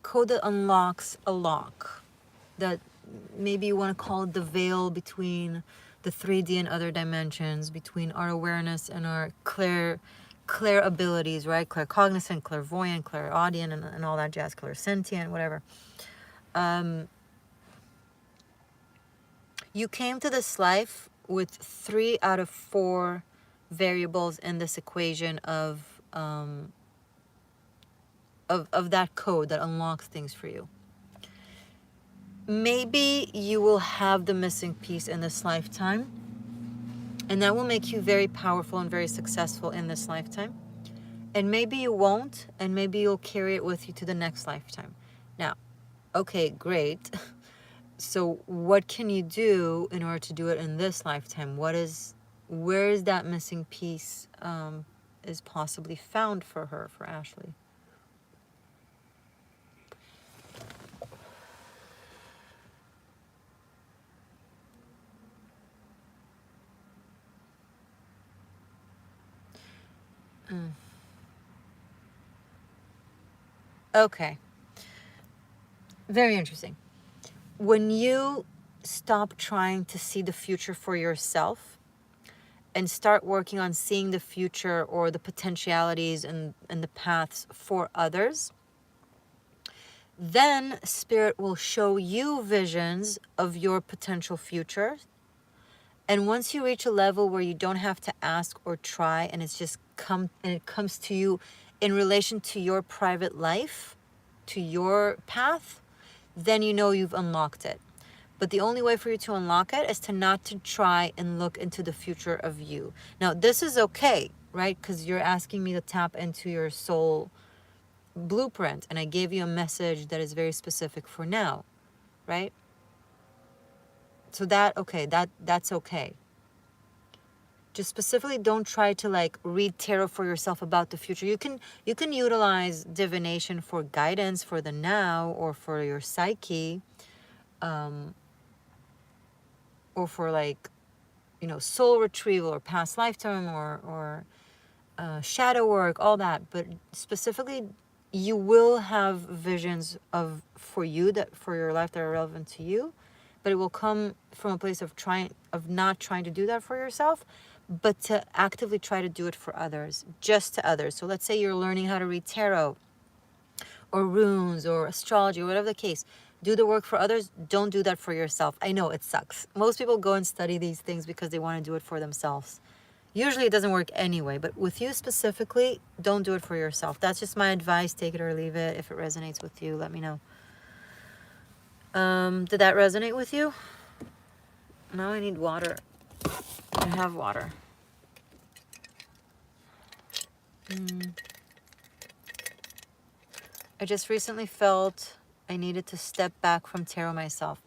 code that unlocks a lock. That maybe you want to call it the veil between the 3D and other dimensions, between our awareness and our clear abilities, right? Claircognizant, clairvoyant, clairaudient, and all that jazz, clairsentient, whatever. You came to this life with 3 out of 4 variables in this equation of that code that unlocks things for you. Maybe you will have the missing piece in this lifetime, and that will make you very powerful and very successful in this lifetime. And maybe you won't, and maybe you'll carry it with you to the next lifetime. Now, okay, great. So what can you do in order to do it in this lifetime? Where is that missing piece is possibly found for her, for Ashley? Okay. Very interesting. When you stop trying to see the future for yourself and start working on seeing the future or the potentialities and the paths for others, then Spirit will show you visions of your potential future. And once you reach a level where you don't have to ask or try, and it comes to you in relation to your private life, to your path, then you know you've unlocked it. But the only way for you to unlock it is to try and look into the future of you. Now, this is okay, right? Because you're asking me to tap into your soul blueprint, and I gave you a message that is very specific for now, right? So that's okay. Just specifically don't try to like read tarot for yourself about the future. You can utilize divination for guidance for the now, or for your psyche, or for like, soul retrieval or past lifetime or shadow work, all that. But specifically, you will have visions for your life that are relevant to you, but it will come from a place of not trying to do that for yourself, but to actively try to do it for others, just to others. So let's say you're learning how to read tarot or runes or astrology, or whatever the case. Do the work for others. Don't do that for yourself. I know it sucks. Most people go and study these things because they want to do it for themselves. Usually it doesn't work anyway, but with you specifically, don't do it for yourself. That's just my advice. Take it or leave it. If it resonates with you, let me know. Did that resonate with you? Now I need water. I have water. I just recently felt I needed to step back from tarot myself.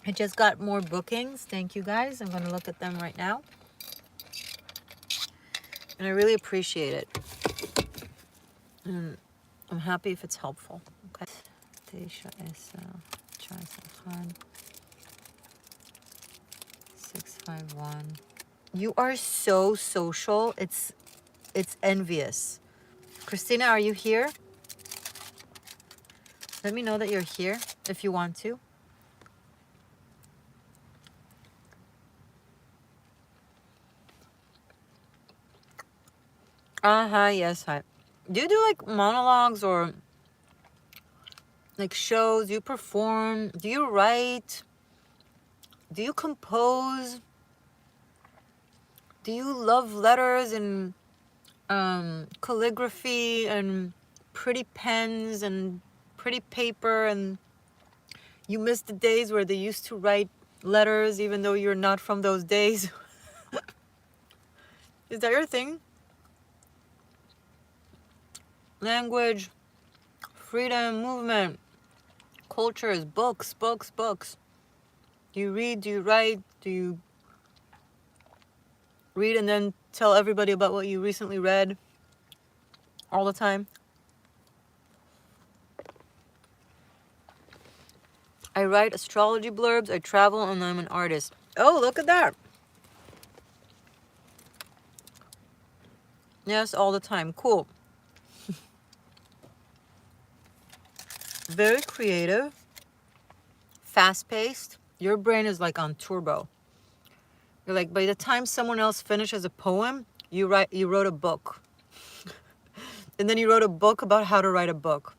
I just got more bookings. Thank you guys. I'm going to look at them right now. And I really appreciate it. And I'm happy if it's helpful. Okay. 651. You are so social. It's envious. Christina, are you here? Let me know that you're here if you want to. Yes, hi. Do you do like monologues or like shows? Do you perform? Do you write? Do you compose? Do you love letters and calligraphy and pretty pens and pretty paper, and you miss the days where they used to write letters even though you're not from those days? Is that your thing? Language, freedom, movement, cultures, books. Do you read? Do you write? Do you read and then tell everybody about what you recently read all the time? I write astrology blurbs, I travel, and I'm an artist. Oh, look at that. Yes, all the time. Cool. Very creative, fast-paced. Your brain is like on turbo. You're like, by the time someone else finishes a poem, You wrote a book. And then you wrote a book about how to write a book.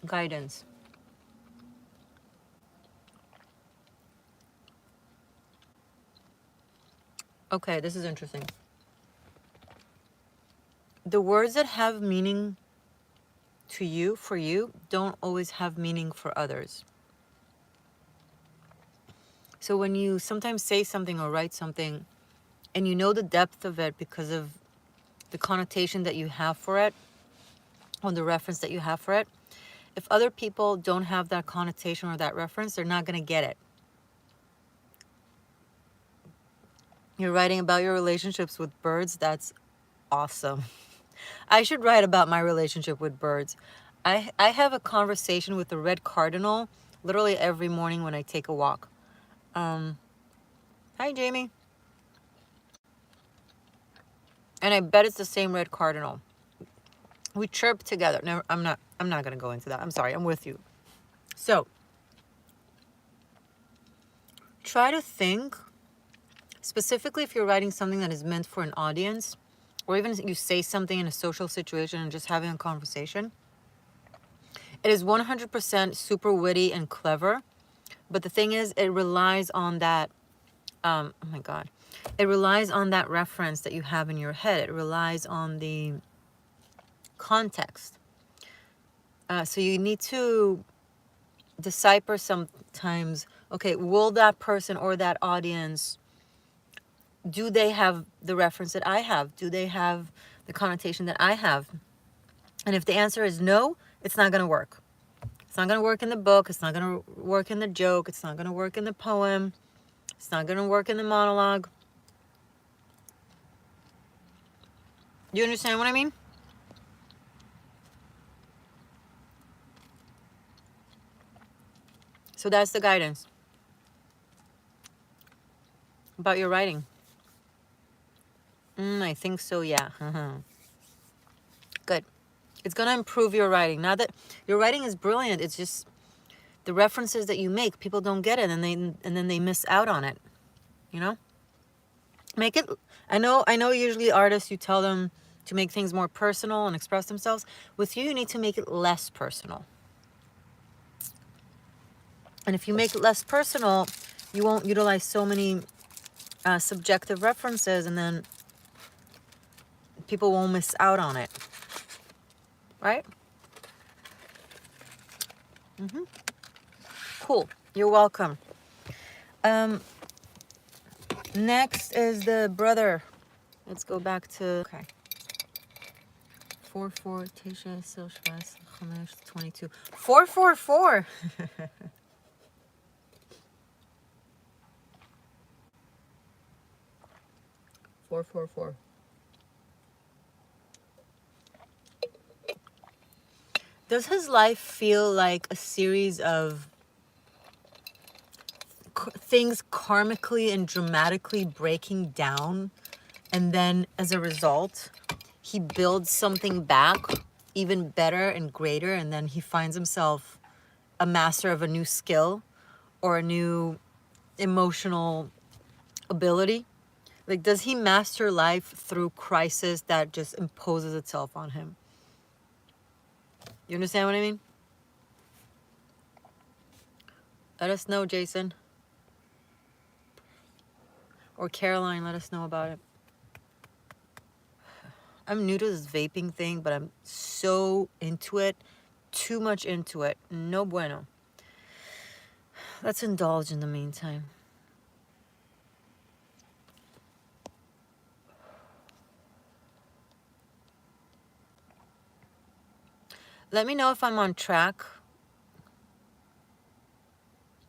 Guidance. Okay, this is interesting. The words that have meaning to you, for you, don't always have meaning for others. So when you sometimes say something or write something and you know the depth of it because of the connotation that you have for it, or the reference that you have for it, if other people don't have that connotation or that reference, they're not going to get it. You're writing about your relationships with birds. That's awesome. I should write about my relationship with birds. I have a conversation with the red cardinal literally every morning when I take a walk. Hi, Jamie. And I bet it's the same red cardinal. We chirp together. No, I'm not going to go into that. I'm sorry. I'm with you. So, try to think, specifically if you're writing something that is meant for an audience, or even if you say something in a social situation and just having a conversation. It is 100% super witty and clever. But the thing is, it relies on that, oh my God. It relies on that reference that you have in your head. It relies on the context. So you need to decipher sometimes, okay, will that person or that audience, do they have the reference that I have? Do they have the connotation that I have? And if the answer is no, it's not going to work. It's not going to work in the book. It's not going to work in the joke. It's not going to work in the poem. It's not going to work in the monologue. Do you understand what I mean? So that's the guidance about your writing. I think so, yeah. Good. It's going to improve your writing. Not that your writing is brilliant. It's just the references that you make, people don't get it, and then they miss out on it. You know? Make it, I know usually artists, you tell them to make things more personal and express themselves. With you, you need to make it less personal. And if you make it less personal, you won't utilize so many subjective references, and then people won't miss out on it. Right? Cool. You're welcome. Next is the brother. Let's go back to, okay. 4-4 Tisha Silshvas 22. 4-4-4. 4-4-4. Does his life feel like a series of things karmically and dramatically breaking down, and then as a result he builds something back even better and greater, and then he finds himself a master of a new skill or a new emotional ability? Like, does he master life through crisis that just imposes itself on him? You understand what I mean? Let us know, Jason. Or Caroline, let us know about it. I'm new to this vaping thing, but I'm so into it. Too much into it. No bueno. Let's indulge in the meantime. Let me know if I'm on track.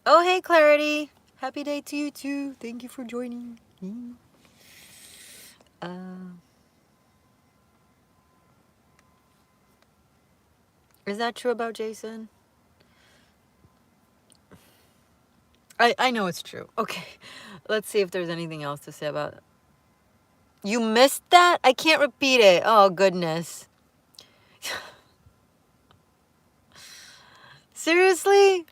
Oh, hey, Clarity. Happy day to you, too. Thank you for joining me. Is that true about Jason? I know it's true. Okay. Let's see if there's anything else to say about it. You missed that? I can't repeat it. Oh, goodness. Seriously?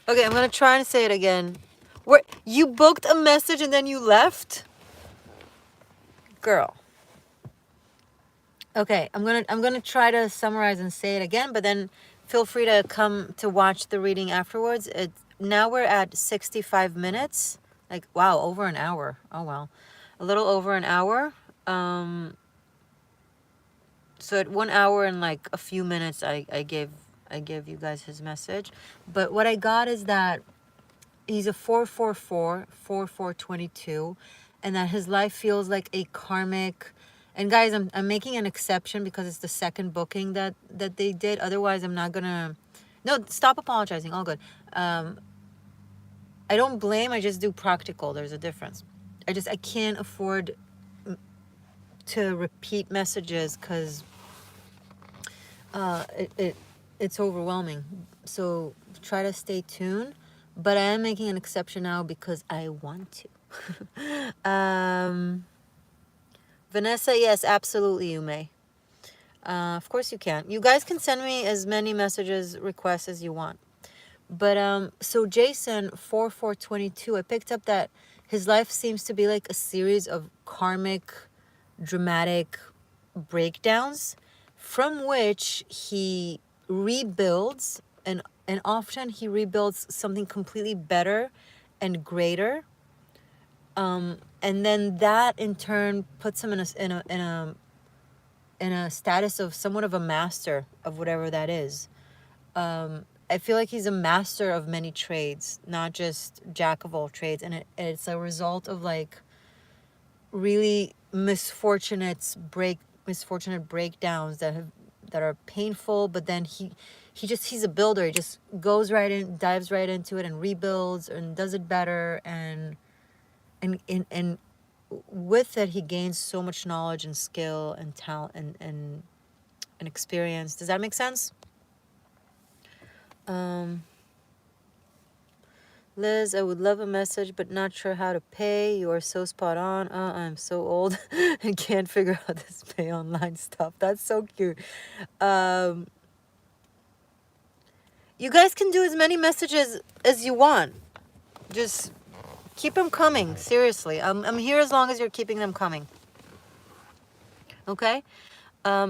Okay, I'm gonna try and say it again. Where you booked a message and then you left? Girl. Okay, I'm gonna try to summarize and say it again, but then feel free to come to watch the reading afterwards. Now we're at 65 minutes. Like, wow, over an hour. Oh wow. A little over an hour. So at 1 hour and like a few minutes I gave you guys his message. But what I got is that he's a 444, 4422, and that his life feels like a karmic. And guys, I'm making an exception because it's the second booking that they did. Otherwise, I'm not gonna. No, stop apologizing. All good. I don't blame. I just do practical. There's a difference. I can't afford to repeat messages because it's overwhelming. So try to stay tuned. But I am making an exception now because I want to. Vanessa, yes, absolutely, you may. Of course you can. You guys can send me as many messages, requests as you want. But so Jason 4422, I picked up that his life seems to be like a series of karmic, dramatic breakdowns from which he rebuilds, and often he rebuilds something completely better and greater. And then that in turn puts him in a status of somewhat of a master of whatever that is. I feel like he's a master of many trades, not just jack of all trades, and it's a result of like really misfortunate breakdowns that are painful. But then he's a builder. He just goes right in, dives right into it, and rebuilds and does it better, and with it he gains so much knowledge and skill and talent and experience. Does that make sense? Liz, I would love a message, but not sure how to pay. You are so spot on. I'm so old and can't figure out this pay online stuff. That's so cute. You guys can do as many messages as you want. Just keep them coming. Seriously, I'm here as long as you're keeping them coming. Okay.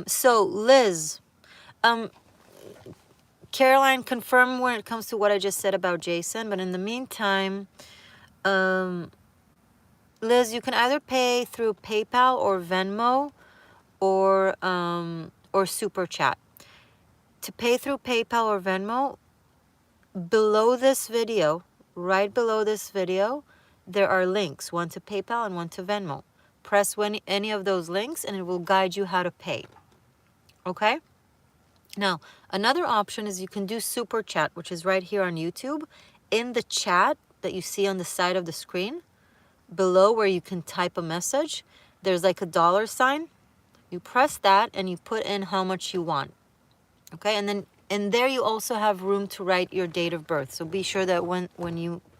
So Liz, Caroline, confirm when it comes to what I just said about Jason. But in the meantime, Liz, you can either pay through PayPal or Venmo or Super Chat. To pay through PayPal or Venmo, below this video, right below this video, there are links, one to PayPal and one to Venmo. Press any of those links and it will guide you how to pay. Okay? Now, another option is you can do Super Chat, which is right here on YouTube. In the chat that you see on the side of the screen, below where you can type a message, there's like a $sign. You press that and you put in how much you want. Okay, and then there you also have room to write your date of birth. So be sure that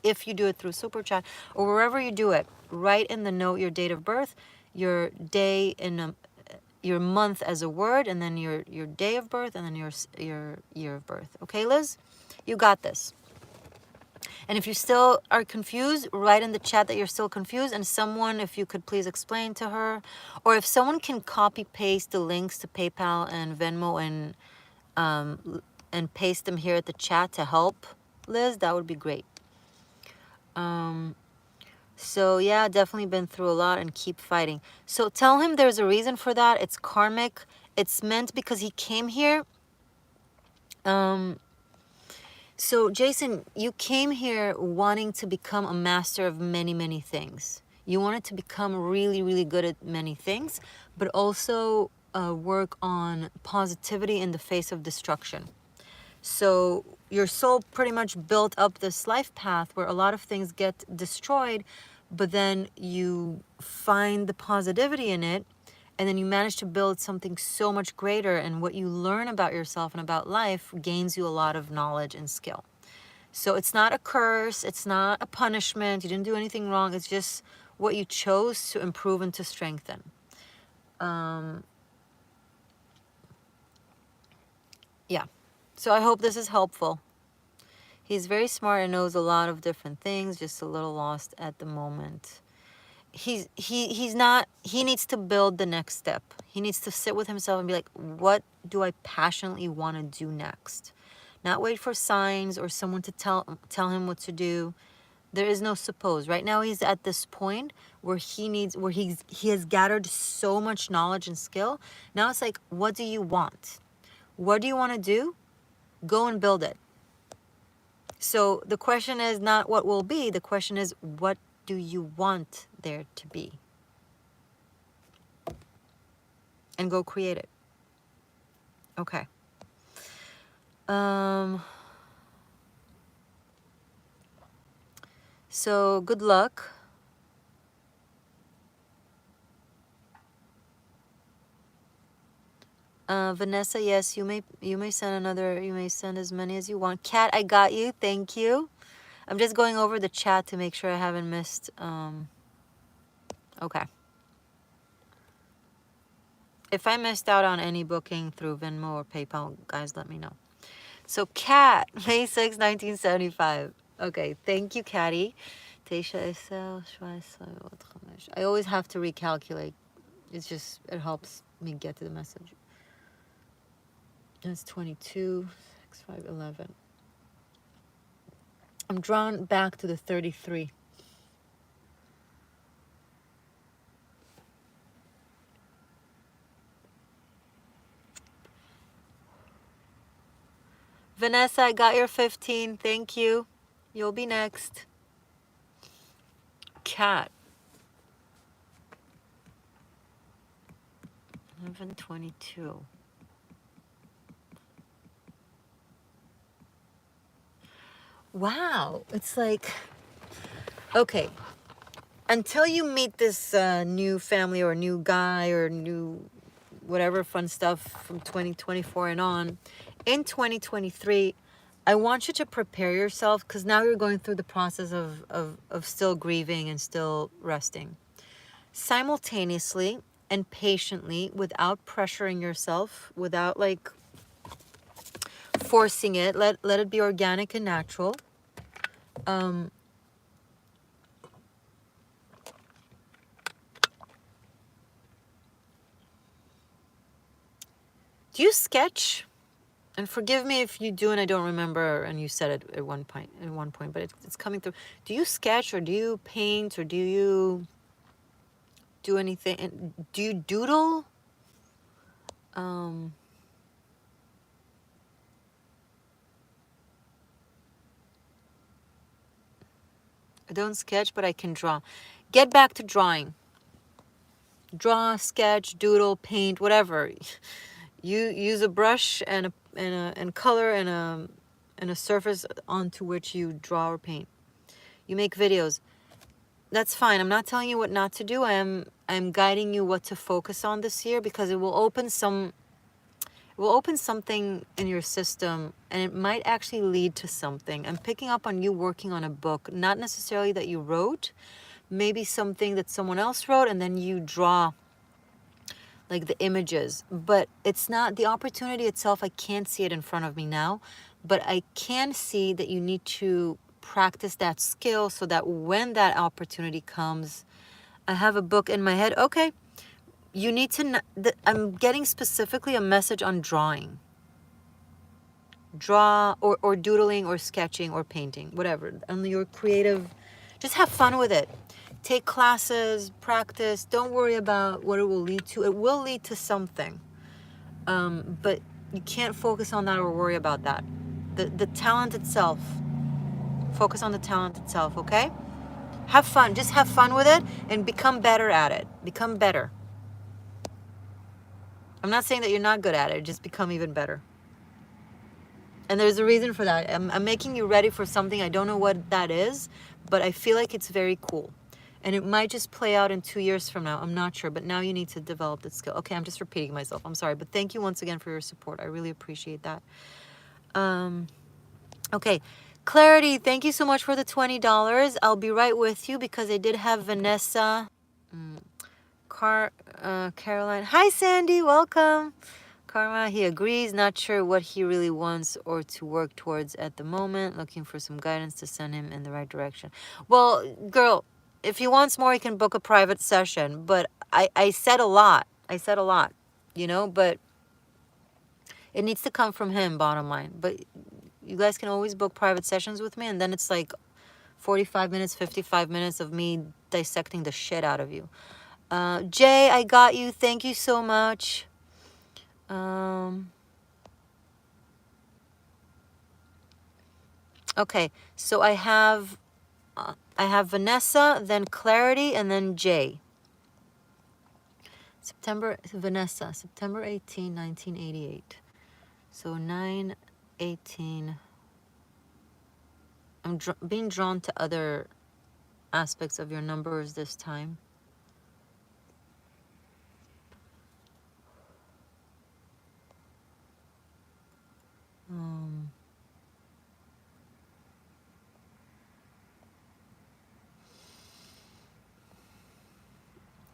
if you do it through Super Chat or wherever you do it, write in the note your date of birth, your day your month as a word, and then your day of birth, and then your year of birth. Okay, Liz, you got this. And if you still are confused, write in the chat that you're still confused, and someone, if you could please explain to her, or if someone can copy paste the links to PayPal and Venmo and paste them here at the chat to help Liz, that would be great. So yeah, definitely been through a lot and keep fighting. So tell him there's a reason for that. It's karmic. It's meant because he came here. So Jason, you came here wanting to become a master of many, many things. You wanted to become really, really good at many things, but also work on positivity in the face of destruction. So your soul pretty much built up this life path where a lot of things get destroyed, but then you find the positivity in it, and then you manage to build something so much greater, and what you learn about yourself and about life gains you a lot of knowledge and skill. So it's not a curse, it's not a punishment, you didn't do anything wrong, it's just what you chose to improve and to strengthen. Yeah, so I hope this is helpful. He's very smart and knows a lot of different things, just a little lost at the moment. He's not, he needs to build the next step. He needs to sit with himself and be like, what do I passionately want to do next? Not wait for signs or someone to tell him what to do. There is no suppose. Right now he's at this point where he has gathered so much knowledge and skill. Now it's like, what do you want? What do you want to do? Go and build it. So the question is not what will be, the question is, what do you want there to be? And go create it. Okay. So good luck. Vanessa, yes, you may send another, you may send as many as you want. Kat, I got you. Thank you. I'm just going over the chat to make sure I haven't missed. Okay. If I missed out on any booking through Venmo or PayPal, guys, let me know. So Kat, May 6, 1975. Okay, thank you, Catty. I always have to recalculate. It's just, it helps me get to the message. That's 22, 6, 5, 11. I'm drawn back to the 33. Vanessa, I got your 15. Thank you. You'll be next. Cat. 11:22. Wow. It's like, okay. Until you meet this new family or new guy or new whatever fun stuff from 2024 and on, in 2023, I want you to prepare yourself, because now you're going through the process of still grieving and still resting. Simultaneously and patiently, without pressuring yourself, without like forcing it, let it be organic and natural. Do you sketch? And forgive me if you do and I don't remember, and you said it at one point, but it's coming through. Do you sketch, or do you paint, or do you do anything? Do you doodle? I don't sketch, but I can draw. Get back to drawing. Draw, sketch, doodle, paint, whatever. You use a brush and color and a surface onto which you draw or paint. You make videos. That's fine. I'm not telling you what not to do. I'm guiding you what to focus on this year, because it will open something in your system, and it might actually lead to something. I'm picking up on you working on a book, not necessarily that you wrote, maybe something that someone else wrote, and then you draw like the images. But it's not the opportunity itself. I can't see it in front of me now, but I can see that you need to practice that skill so that when that opportunity comes, I have a book in my head. Okay, you need to, I'm getting specifically a message on drawing. Draw or doodling or sketching or painting, whatever. And your creative, just have fun with it. Take classes, practice. Don't worry about what it will lead to. It will lead to something. But you can't focus on that or worry about that. The talent itself. Focus on the talent itself, okay? Have fun. Just have fun with it and become better at it. Become better. I'm not saying that you're not good at it. Just become even better. And there's a reason for that. I'm making you ready for something. I don't know what that is, but I feel like it's very cool. And it might just play out in 2 years from now. I'm not sure, but now you need to develop that skill. Okay, I'm just repeating myself. I'm sorry, but thank you once again for your support. I really appreciate that. Okay, Clarity, thank you so much for the $20. I'll be right with you because I did have Vanessa, Caroline. Hi, Sandy, welcome. Karma, he agrees, not sure what he really wants or to work towards at the moment, looking for some guidance to send him in the right direction. Well, girl, if he wants more, he can book a private session. But I said a lot. I said a lot, you know, but it needs to come from him, bottom line. But you guys can always book private sessions with me, and then it's like 45 minutes, 55 minutes of me dissecting the shit out of you. Jay, I got you. Thank you so much. Okay, so I have Vanessa, then Clarity, and then Jay. Vanessa, September 18, 1988. So 9/18. I'm being drawn to other aspects of your numbers this time.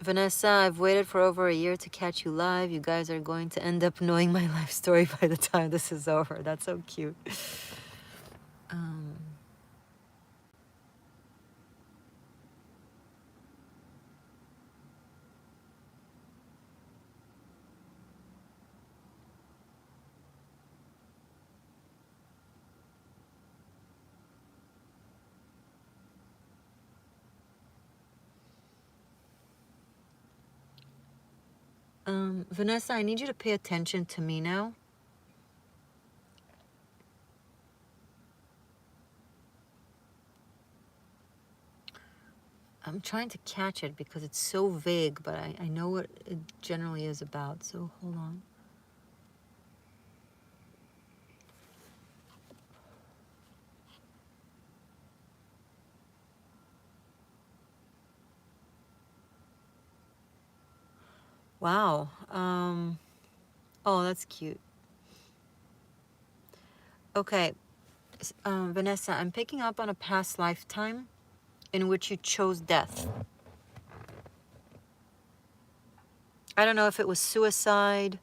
Vanessa, I've waited for over a year to catch you live. You guys are going to end up knowing my life story by the time this is over. That's so cute. Vanessa, I need you to pay attention to me now. I'm trying to catch it because it's so vague, but I know what it generally is about, so hold on. Wow. Oh, that's cute. Okay. Vanessa, I'm picking up on a past lifetime in which you chose death. I don't know if it was suicide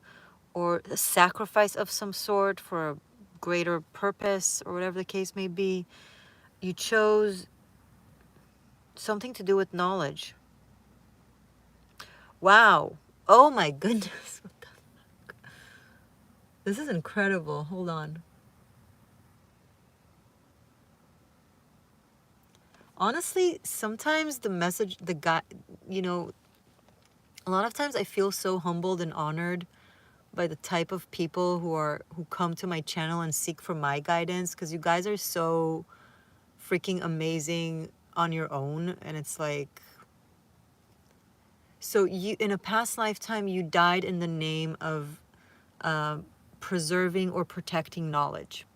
or a sacrifice of some sort for a greater purpose or whatever the case may be. You chose something to do with knowledge. Wow. Oh my goodness. What the fuck? This is incredible. Hold on. Honestly, sometimes the message, the guy, you know, a lot of times I feel so humbled and honored by the type of people who come to my channel and seek for my guidance, because you guys are so freaking amazing on your own. And it's like, so you, in a past lifetime, you died in the name of preserving or protecting knowledge.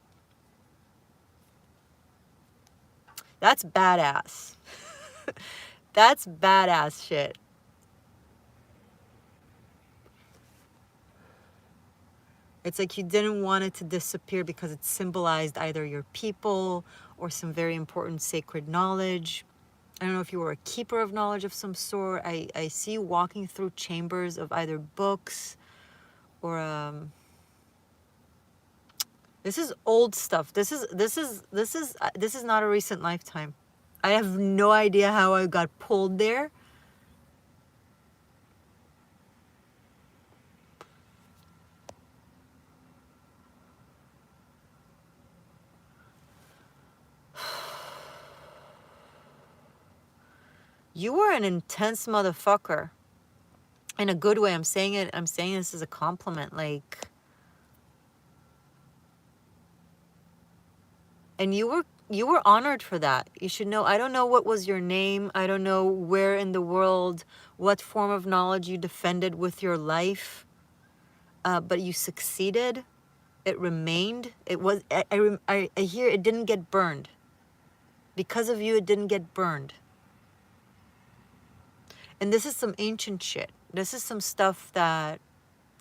That's badass. That's badass shit. It's like you didn't want it to disappear because it symbolized either your people or some very important sacred knowledge. I don't know if you were a keeper of knowledge of some sort. I see you walking through chambers of either books or this is old stuff. This is not a recent lifetime. I have no idea how I got pulled there. You were an intense motherfucker. In a good way. I'm saying this as a compliment. Like, and you were honored for that. You should know. I don't know what was your name. I don't know where in the world, what form of knowledge you defended with your life. But you succeeded. It remained. It was, I hear it didn't get burned. Because of you, it didn't get burned. And this is some ancient shit. This is some stuff that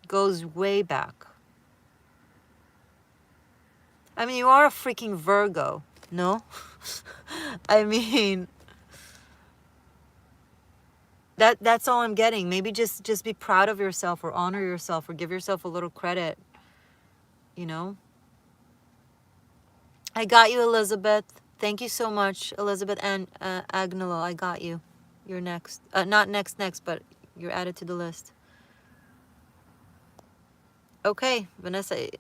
goes way back. I mean, you are a freaking Virgo, no? I mean, That's all I'm getting. Maybe just be proud of yourself, or honor yourself, or give yourself a little credit, you know? I got you, Elizabeth. Thank you so much, Elizabeth and Agnolo. I got you. You're next. Not next, but you're added to the list. Okay, Vanessa.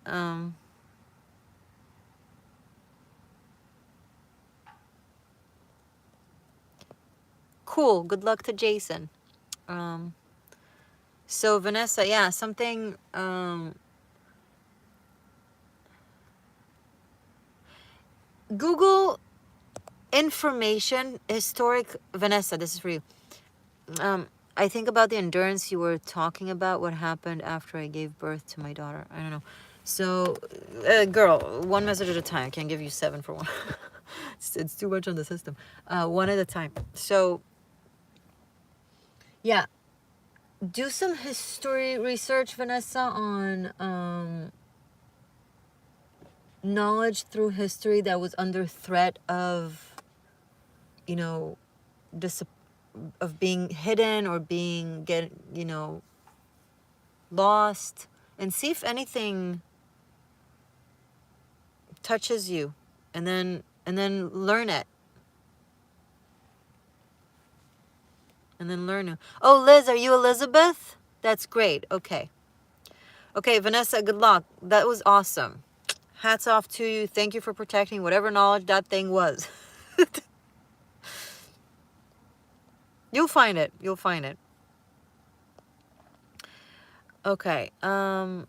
Um, cool. Good luck to Jason. So Vanessa, yeah, something. Google information, historic. Vanessa, this is for you. I think about the endurance you were talking about. What happened after I gave birth to my daughter? I don't know. So, girl, one message at a time. I can't give you 7 for one. It's too much on the system. One at a time. So, yeah, do some history research, Vanessa, on knowledge through history that was under threat of, you know, of being hidden or being lost, and see if anything touches you, and then learn it, and then learn it. Oh, Liz, are you Elizabeth? That's great. Okay, Vanessa, good luck. That was awesome. Hats off to you. Thank you for protecting whatever knowledge that thing was. You'll find it. Okay, so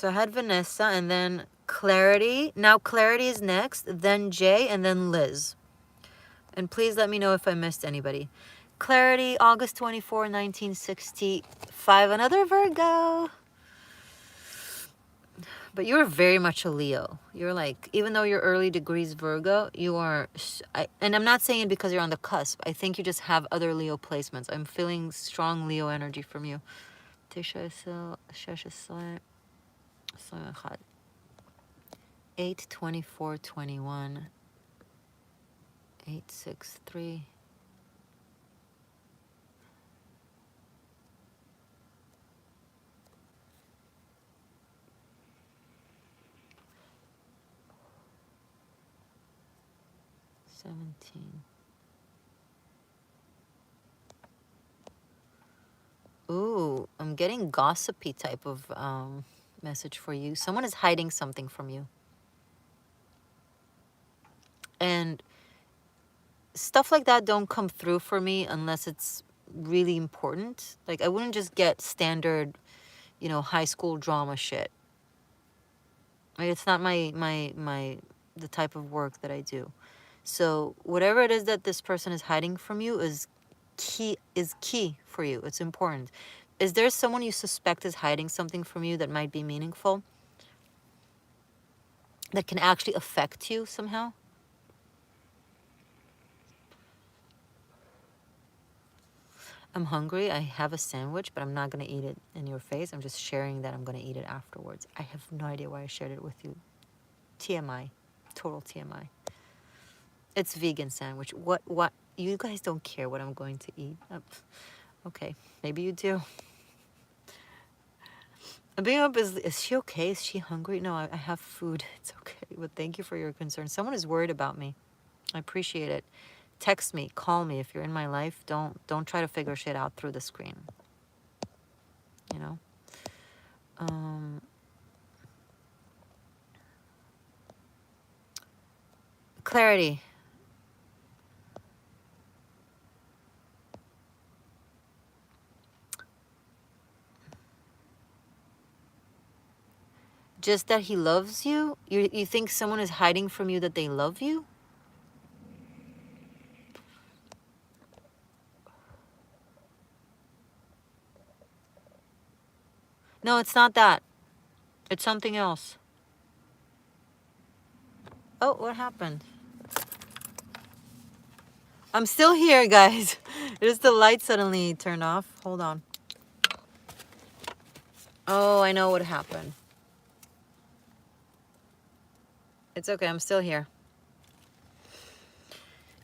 I had Vanessa, and then Clarity. Now Clarity is next, then Jay, and then Liz. And please let me know if I missed anybody. Clarity, August 24, 1965. Another Virgo. But you're very much a Leo. You're like, even though you're early degrees Virgo, you are, and I'm not saying it because you're on the cusp. I think you just have other Leo placements. I'm feeling strong Leo energy from you. 8/24/21. 8/6/3. Ooh, I'm getting gossipy type of message for you. Someone is hiding something from you. And stuff like that don't come through for me unless it's really important. Like, I wouldn't just get standard, high school drama shit. Like, it's not the type of work that I do. So whatever it is that this person is hiding from you is key for you. It's important. Is there someone you suspect is hiding something from you that might be meaningful, that can actually affect you somehow? I'm hungry. I have a sandwich, but I'm not going to eat it in your face. I'm just sharing that I'm going to eat it afterwards. I have no idea why I shared it with you. TMI. Total TMI. It's vegan sandwich. What? You guys don't care what I'm going to eat. Okay, maybe you do. Being up, is she okay? Is she hungry? No, I have food. It's okay. But thank you for your concern. Someone is worried about me. I appreciate it. Text me, call me if you're in my life. Don't try to figure shit out through the screen. Clarity. Just that he loves you? You think someone is hiding from you that they love you? No, it's not that. It's something else. Oh, what happened? I'm still here, guys. Just the light suddenly turned off. Hold on. Oh, I know what happened. It's okay. I'm still here.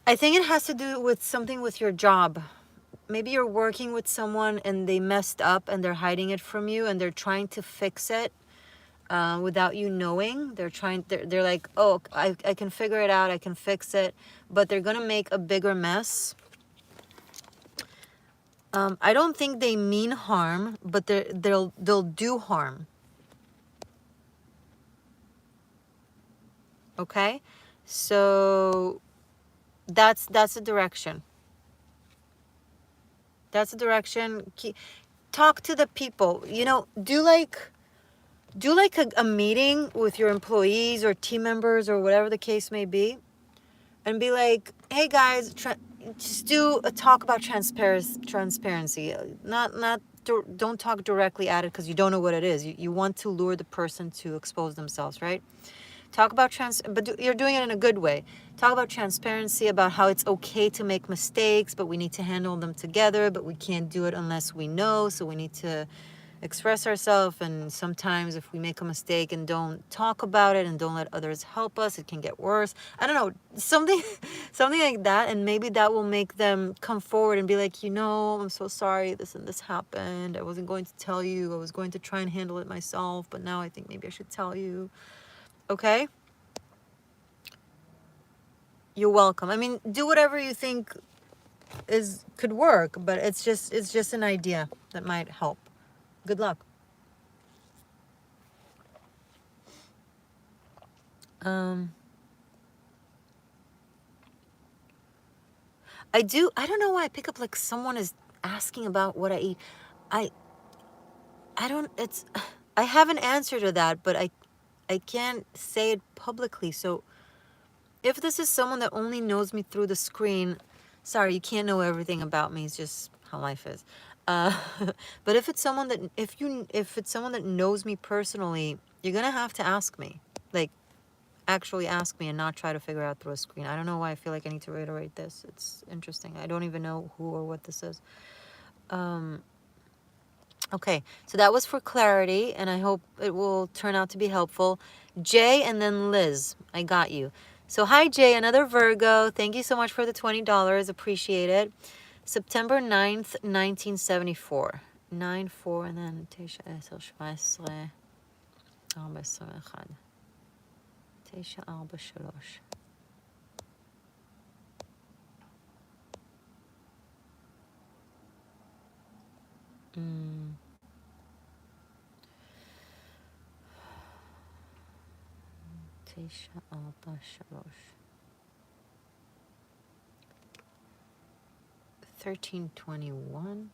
I think it has to do with something with your job. maybe you're working with someone and they messed up and they're hiding it from you and they're trying to fix it without you knowing. They're like, oh, I can figure it out, I can fix it, but they're gonna make a bigger mess. I don't think they mean harm, but they'll do harm. Okay, so that's the direction. That's the direction. Talk to the people. You know, do like a meeting with your employees or team members or whatever the case may be, and be like, hey guys, just do a talk about transparency. Don't talk directly at it because you don't know what it is. You want to lure the person to expose themselves, right? Talk about but you're doing it in a good way. Talk about transparency, about how it's okay to make mistakes, but we need to handle them together, but we can't do it unless we know, so we need to express ourselves, and sometimes if we make a mistake and don't talk about it and don't let others help us, it can get worse. I don't know, something something like that, and maybe that will make them come forward and be like, you know, I'm so sorry this and this happened. I wasn't going to tell you. I was going to try and handle it myself, but now I think maybe I should tell you. Okay? You're welcome. I mean, do whatever you think could work, but it's just an idea that might help. Good luck. I don't know why I pick up like someone is asking about what I eat. I don't, I have an answer to that, but I can't say it publicly. So if this is someone that only knows me through the screen, sorry, you can't know everything about me. It's just how life is. Uh, but if it's someone that, if it's someone that knows me personally, you're going to have to ask me, like actually ask me and not try to figure out through a screen. I don't know why I feel like I need to reiterate this. It's interesting. I don't even know who or what this is. Okay, so that was for clarity, and I hope it will turn out to be helpful. Jay and then Liz, I got you. So hi Jay, another Virgo. Thank you so much for the $20. Appreciate it. September 9th, 1974. 9-4 and then 9 10 17 21 9 4 3. תשע, ארבע, שלוש. 1321.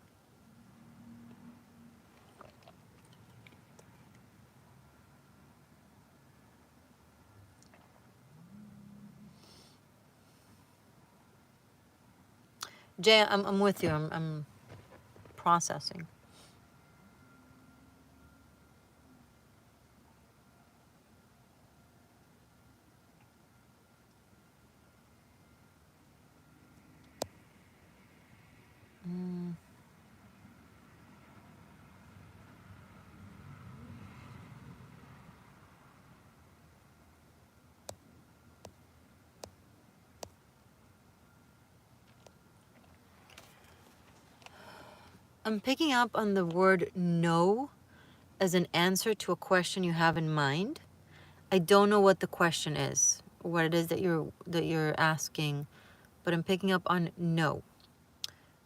Jay, I'm with you. I'm processing. I'm picking up on the word no as an answer to a question you have in mind. I don't know what the question is, what it is that you're asking, but I'm picking up on no.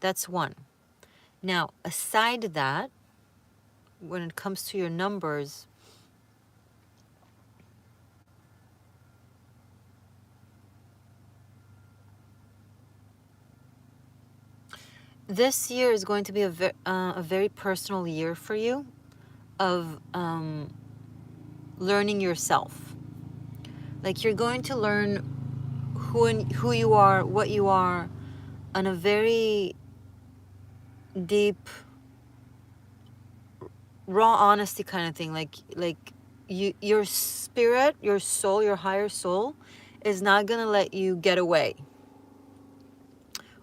That's one. Now, aside that, when it comes to your numbers, this year is going to be a very personal year for you of learning yourself. Like you're going to learn who you are, what you are, on a very deep, raw honesty kind of thing. Like your spirit, your soul, your higher soul is not gonna let you get away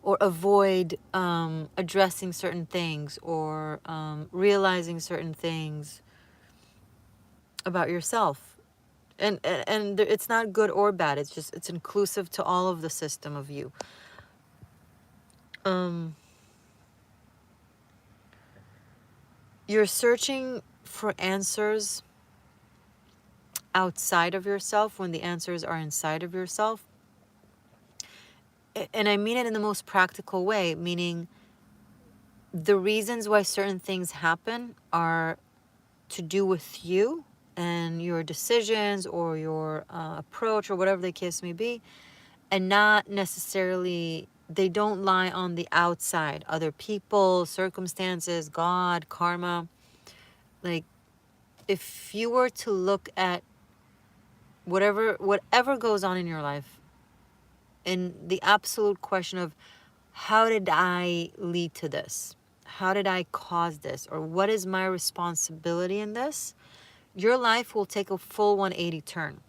or avoid addressing certain things or realizing certain things about yourself. And it's not good or bad. It's just, it's inclusive to all of the system of you. you're searching for answers outside of yourself when the answers are inside of yourself. And I mean it in the most practical way, meaning the reasons why certain things happen are to do with you and your decisions or your approach or whatever the case may be, and not necessarily, they don't lie on the outside, other people, circumstances, God, karma. Like, if you were to look at whatever goes on in your life, in the absolute question of, how did I lead to this? How did I cause this? Or what is my responsibility in this? Your life will take a full 180 turn.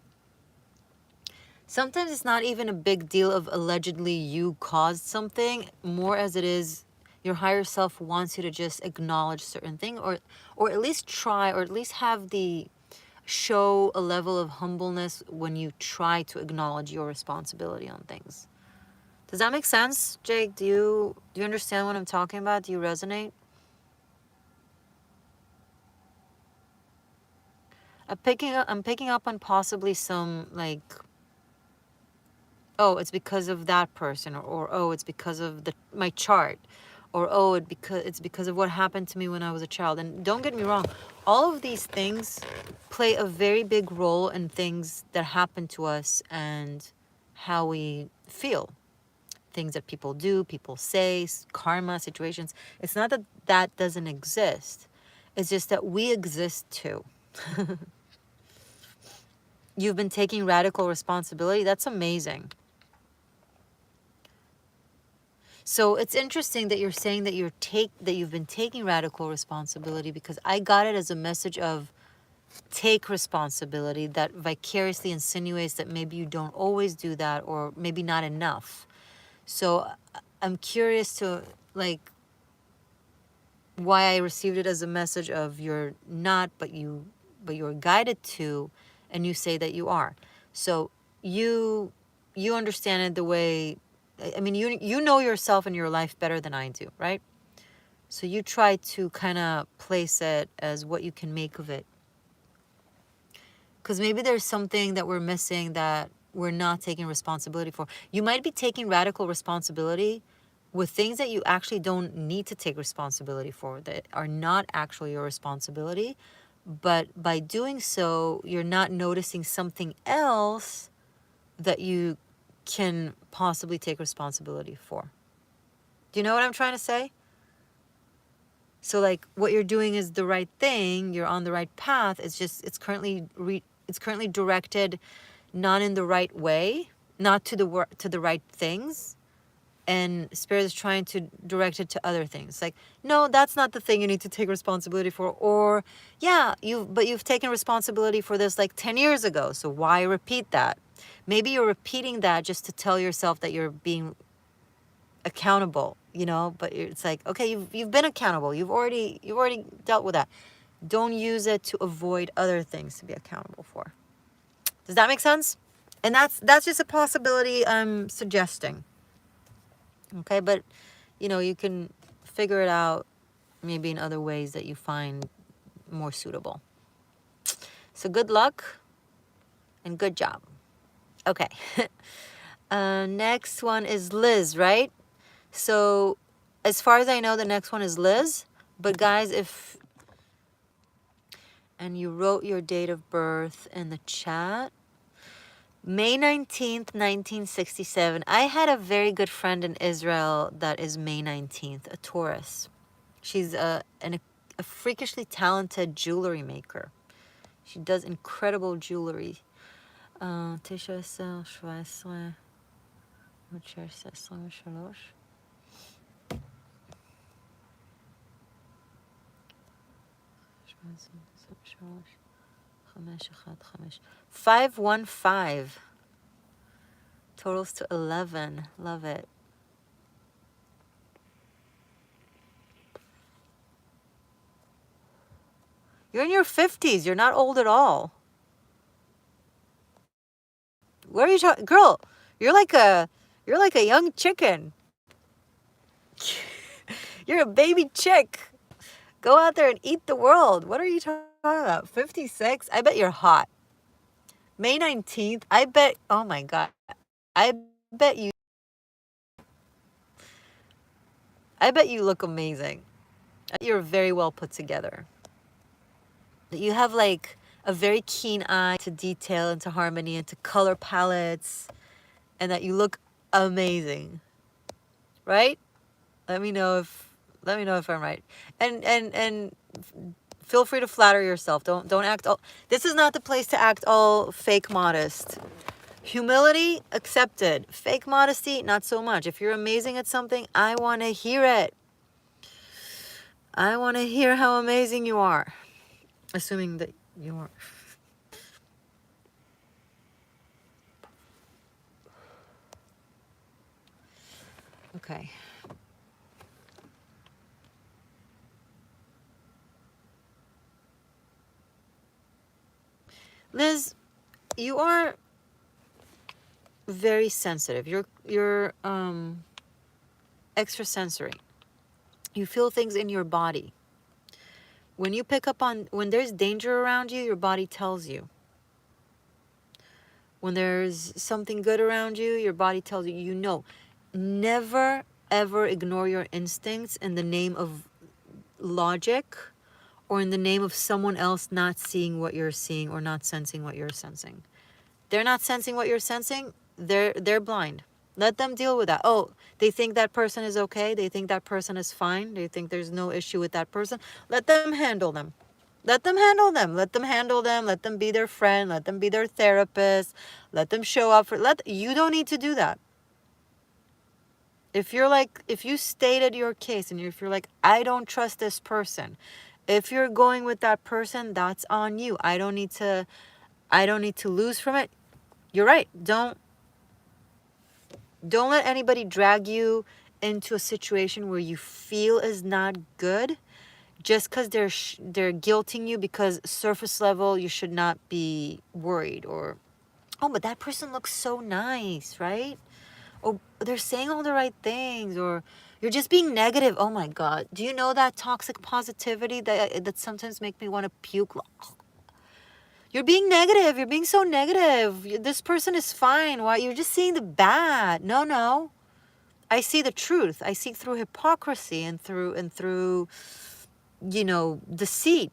Sometimes it's not even a big deal of allegedly you caused something, more as it is your higher self wants you to just acknowledge certain thing, or at least try, or at least have the show a level of humbleness when you try to acknowledge your responsibility on things. Does that make sense, Jake? Do you understand what I'm talking about? Do you resonate? I'm picking up on possibly some, like, oh, it's because of that person, or oh, it's because of my chart, or oh, it's because of what happened to me when I was a child. And don't get me wrong, all of these things play a very big role in things that happen to us and how we feel. Things that people do, people say, karma, situations. It's not that that doesn't exist. It's just that we exist too. You've been taking radical responsibility. That's amazing. So it's interesting that you're saying that that you've been taking radical responsibility, because I got it as a message of take responsibility that vicariously insinuates that maybe you don't always do that, or maybe not enough. So I'm curious to, like, why I received it as a message of you're not, but you're guided to, and you say that you are. So you understand it the way, I mean, you know yourself and your life better than I do, right? So you try to kind of place it as what you can make of it. Because maybe there's something that we're missing that we're not taking responsibility for. You might be taking radical responsibility with things that you actually don't need to take responsibility for, that are not actually your responsibility. But by doing so, you're not noticing something else that you can possibly take responsibility for. Do you know what I'm trying to say? So, like, what you're doing is the right thing. You're on the right path. It's just, it's currently directed not in the right way, not to the right things. And Spirit is trying to direct it to other things. Like, no, that's not the thing you need to take responsibility for. Or, yeah, you've taken responsibility for this like 10 years ago. So why repeat that? Maybe you're repeating that just to tell yourself that you're being accountable, but it's like, okay, you've been accountable. You've already dealt with that. Don't use it to avoid other things to be accountable for. Does that make sense? And that's just a possibility I'm suggesting. Okay, but you can figure it out maybe in other ways that you find more suitable. So good luck and good job. Okay. Next one is Liz, right? So as far as I know, the next one is Liz. But guys, and you wrote your date of birth in the chat. May 19th, 1967. I had a very good friend in Israel that is May 19th, a Taurus. She's a freakishly talented jewelry maker. She does incredible jewelry. 19, 17, 23. 515. Totals to 11. Love it. You're in your 50s. You're not old at all. Where are you talking? Girl, you're like a young chicken. You're a baby chick. Go out there and eat the world. What are you talking about? 56? I bet you're hot. May 19th, I bet, oh my God. I bet you look amazing. You're very well put together. You have like a very keen eye to detail and to harmony and to color palettes, and that you look amazing. Right? Let me know if I'm right. And feel free to flatter yourself. Don't act all, this is not the place to act all fake modest. Humility accepted. Fake modesty not so much. If you're amazing at something, I want to hear it. I want to hear how amazing you are. Assuming that you are. Okay. Liz, you are very sensitive. You're extrasensory. You feel things in your body. When you pick up on, when there's danger around you, your body tells you. When there's something good around you, your body tells you, you know. Never, ever ignore your instincts in the name of logic or in the name of someone else not seeing what you're seeing or not sensing what you're sensing. They're not sensing what you're sensing. They're blind. Let them deal with that. Oh, they think that person is okay. They think that person is fine. They think there's no issue with that person. Let them handle them. Let them handle them. Let them handle them. Let them be their friend. Let them be their therapist. Let them show up for, you don't need to do that. If you're like, if you stated your case and if you're like, I don't trust this person. If you're going with that person, that's on you. I don't need to lose from it. You're right. Don't let anybody drag you into a situation where you feel is not good just because they're guilting you because surface level you should not be worried, or oh, but that person looks so nice, right? Or they're saying all the right things, or you're just being negative. Oh my God. Do you know that toxic positivity that sometimes make me want to puke? You're being negative. You're being so negative. This person is fine. Why? You're just seeing the bad. No. I see the truth. I see through hypocrisy and through deceit.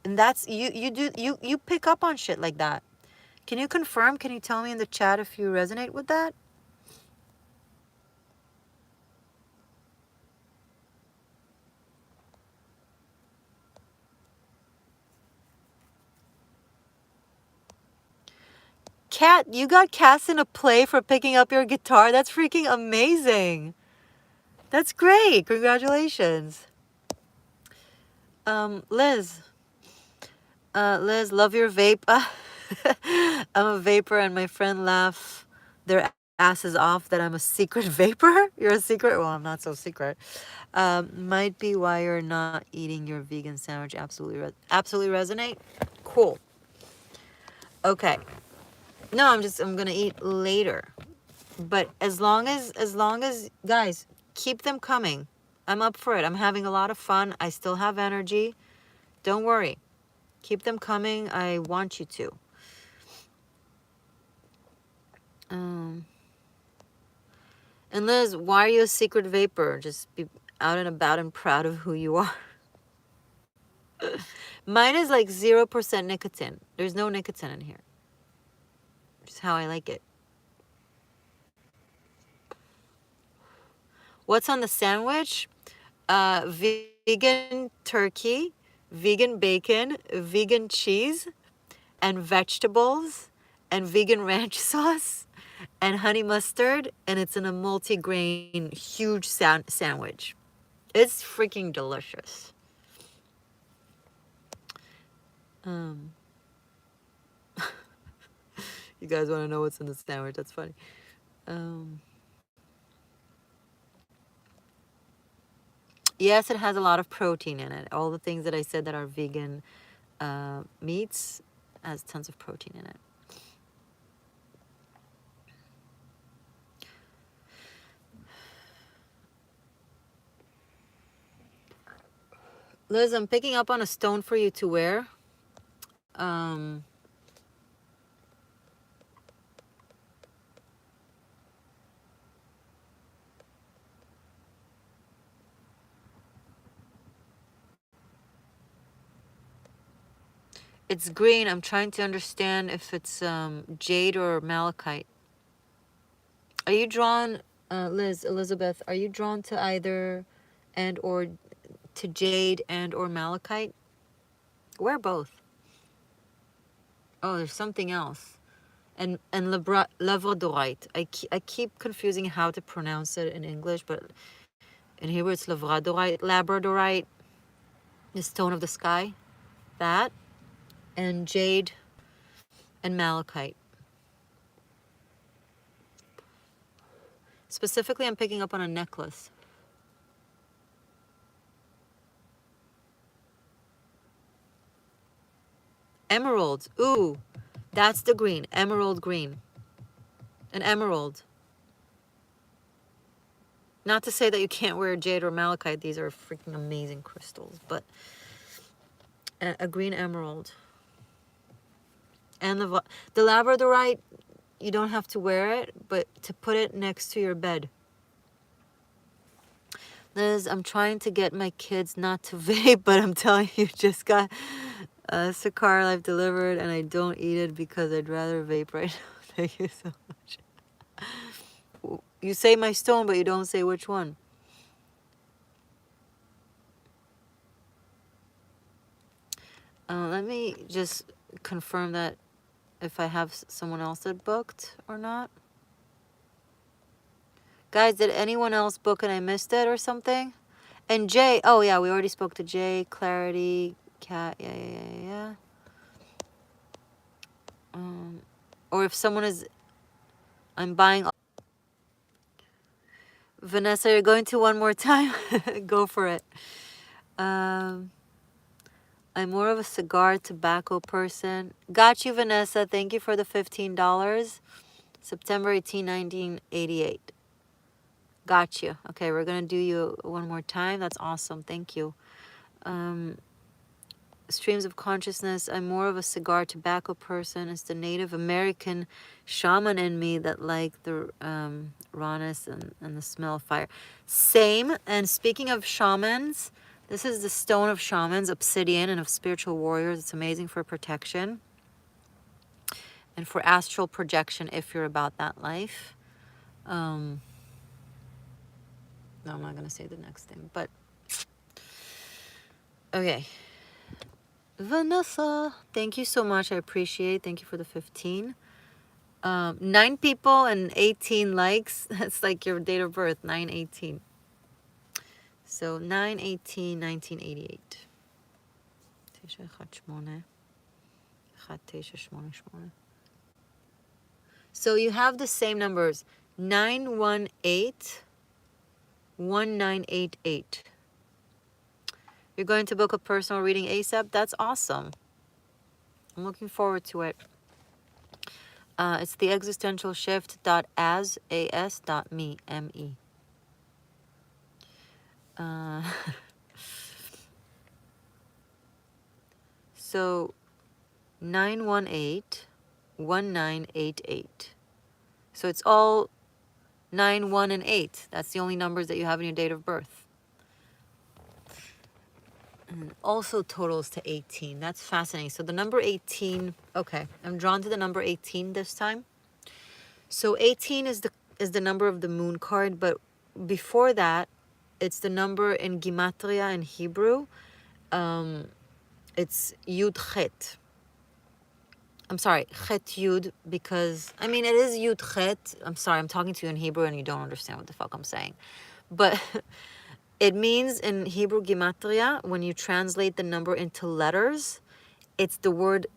And that's you pick up on shit like that. Can you confirm? Can you tell me in the chat if you resonate with that? Kat, you got cast in a play for picking up your guitar. That's freaking amazing. That's great. Congratulations. Liz, love your vape. I'm a vapor and my friend laugh their asses off that I'm a secret vapor. You're a secret? Well, I'm not so secret. Might be why you're not eating your vegan sandwich. Absolutely resonate. Cool. Okay. No, I'm gonna eat later. But as long as guys, keep them coming. I'm up for it. I'm having a lot of fun. I still have energy. Don't worry. Keep them coming. I want you to. And Liz, why are you a secret vapor? Just be out and about and proud of who you are. Mine is like 0% nicotine. There's no nicotine in here. Just how I like it. What's on the sandwich? Vegan turkey, vegan bacon, vegan cheese, and vegetables, and vegan ranch sauce, and honey mustard, and it's in a multi-grain huge sandwich. It's freaking delicious. You guys want to know what's in the sandwich? That's funny. Yes, it has a lot of protein in it. All the things that I said that are vegan meats has tons of protein in it. Liz, I'm picking up on a stone for you to wear. It's green. I'm trying to understand if it's jade or malachite. Are you drawn, Liz, Elizabeth, are you drawn to either and or to jade and or malachite? Wear both. Oh, there's something else. And labradorite. I keep confusing how to pronounce it in English, but in Hebrew it's labradorite. Labradorite, the stone of the sky. That. And jade and malachite. Specifically, I'm picking up on a necklace. Emeralds. Ooh, that's the green. Emerald green. An emerald. Not to say that you can't wear jade or malachite. These are freaking amazing crystals. But a green emerald. And the labradorite, you don't have to wear it, but to put it next to your bed. Liz, I'm trying to get my kids not to vape, but I'm telling you, just got Sakar Life delivered, and I don't eat it because I'd rather vape right now. Thank you so much. You say my stone, but you don't say which one. Let me just confirm that if I have someone else that booked or not. Guys, did anyone else book and I missed it or something? And Jay, oh yeah, we already spoke to Jay, Clarity, Cat, yeah. Or if someone is, I'm buying. Vanessa, you're going to one more time? Go for it. I'm more of a cigar tobacco person. Got you, Vanessa. Thank you for the $15. September 18, 1988. Got you. Okay, we're going to do you one more time. That's awesome. Thank you. Streams of consciousness. I'm more of a cigar tobacco person. It's the Native American shaman in me that like the rawness and the smell of fire. Same. And speaking of shamans, this is the stone of shamans, obsidian, and of spiritual warriors. It's amazing for protection and for astral projection if you're about that life. No, I'm not going to say the next thing, but okay. Vanessa, thank you so much. I appreciate. Thank you for the 15. 9 people and 18 likes. That's like your date of birth, 9/18. So 9/18/1988. So you have the same numbers, 918-1988. You're going to book a personal reading ASAP? That's awesome. I'm looking forward to it. It's the existential shift.as.me, M-E. So 918-1988. So it's all 9, 1, and 8. That's the only numbers that you have in your date of birth. And also totals to 18. That's fascinating. So the number 18, okay, I'm drawn to the number 18 this time. So 18 is the number of the moon card, but before that, it's the number in Gematria in Hebrew. It's Yud Chet. I'm sorry, Chet Yud, because, I mean, it is Yud Chet. I'm sorry, I'm talking to you in Hebrew and you don't understand what the fuck I'm saying. But it means in Hebrew Gematria, when you translate the number into letters, it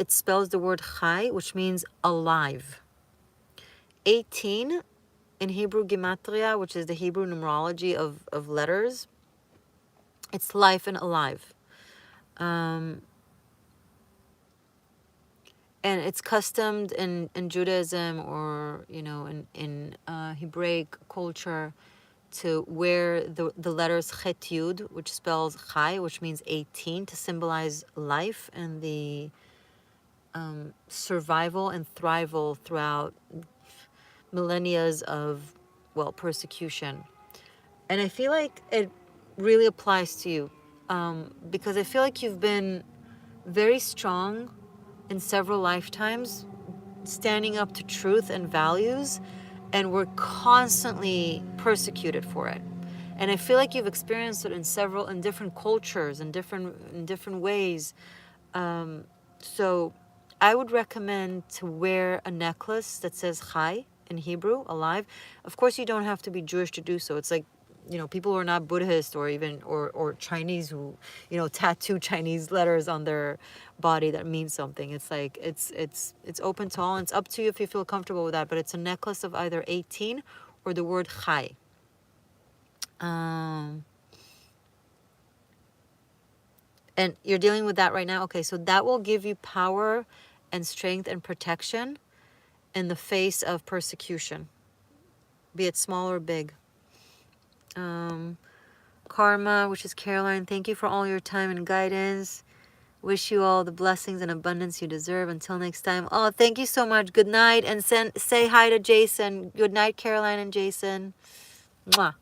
spells the word Chai, which means alive. 18 in Hebrew Gematria, which is the Hebrew numerology of letters, it's life and alive. And it's customed in Judaism or, in Hebraic culture to wear the letters chet yud, which spells chai, which means 18, to symbolize life and the survival and thrival throughout millennia of, well, persecution. And I feel like it really applies to you, because I feel like you've been very strong in several lifetimes, standing up to truth and values, and we're constantly persecuted for it. And I feel like you've experienced it in different cultures, in different ways. So I would recommend to wear a necklace that says Chai in Hebrew, alive. Of course, you don't have to be Jewish to do so. It's like, people who are not Buddhist or even or Chinese who, tattoo Chinese letters on their body that mean something. It's like it's open to all, and it's up to you if you feel comfortable with that. But it's a necklace of either 18 or the word Chai. And you're dealing with that right now. Okay, so that will give you power and strength and protection in the face of persecution, be it small or big. Karma, which is Caroline, thank you for all your time and guidance. Wish you all the blessings and abundance you deserve. Until next time. Oh, thank you so much. Good night. And say hi to Jason. Good night, Caroline and Jason. Mwah.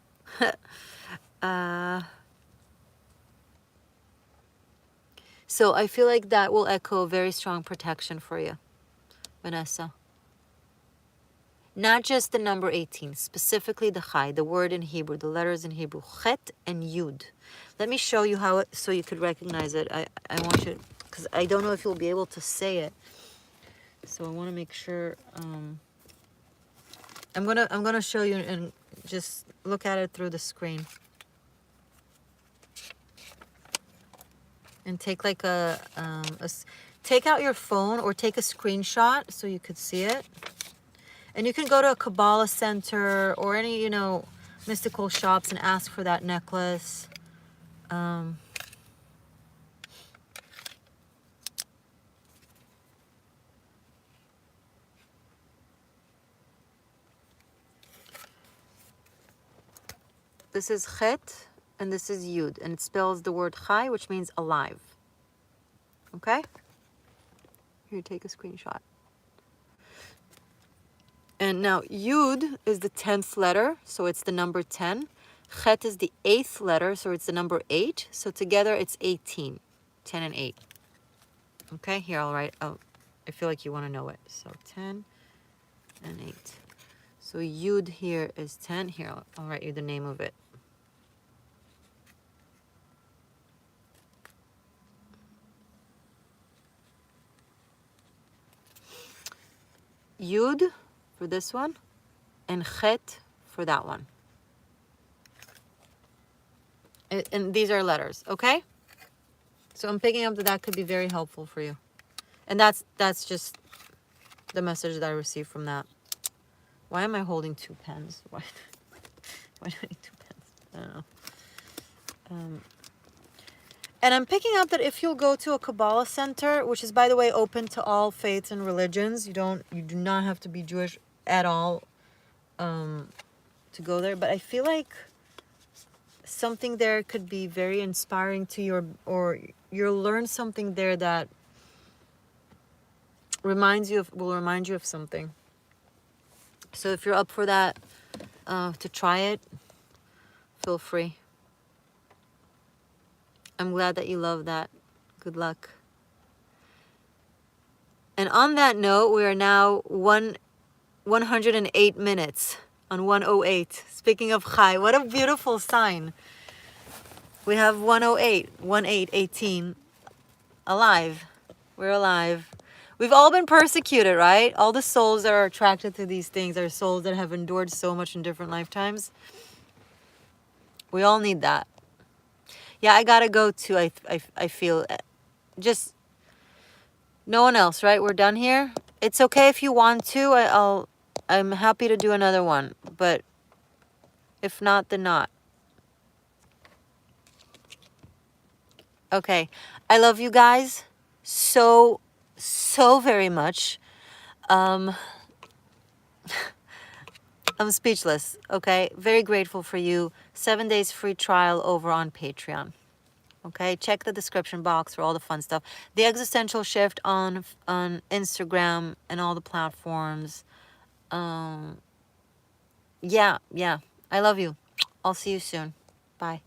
So I feel like that will echo very strong protection for you, Vanessa. Not just the number 18, specifically the Chai, the word in Hebrew, the letters in Hebrew, Chet and Yud. Let me show you how it, so you could recognize it. I want you, because I don't know if you'll be able to say it. So I want to make sure. I'm gonna show you and just look at it through the screen. And take like take out your phone or take a screenshot so you could see it. And you can go to a Kabbalah center or any, mystical shops and ask for that necklace. This is Chet and this is Yud, and it spells the word Chai, which means alive. Okay? Here, take a screenshot. And now Yud is the 10th letter, so it's the number 10. Chet is the 8th letter, so it's the number 8. So together it's 18. 10 and 8. Okay, here I'll write. Oh, I feel like you want to know it. So 10 and 8. So Yud here is 10. Here, I'll write you the name of it. Yud for this one, and Chet for that one. And these are letters, okay? So I'm picking up that could be very helpful for you. And that's just the message that I received from that. Why am I holding 2 pens? Why do I need 2 pens? I don't know. And I'm picking up that if you'll go to a Kabbalah center, which is, by the way, open to all faiths and religions, you do not have to be Jewish at all to go there. But I feel like something there could be very inspiring to you, or you'll learn something there that will remind you of something. So if you're up for that, to try it, feel free. I'm glad that you love that. Good luck. And on that note, we are now 108 minutes on 108. Speaking of Chai, what a beautiful sign. We have 108, 18, alive. We're alive. We've all been persecuted, right? All the souls that are attracted to these things are souls that have endured so much in different lifetimes. We all need that. Yeah, I gotta go too. I feel just no one else, right? We're done here. It's okay if you want to. I'm happy to do another one, but if not, then not. Okay, I love you guys so very much. I'm speechless. Okay, very grateful for you. 7 days free trial over on Patreon. Okay, check the description box for all the fun stuff. The Existential Shift on Instagram and all the platforms. Yeah. I love you. I'll see you soon. Bye.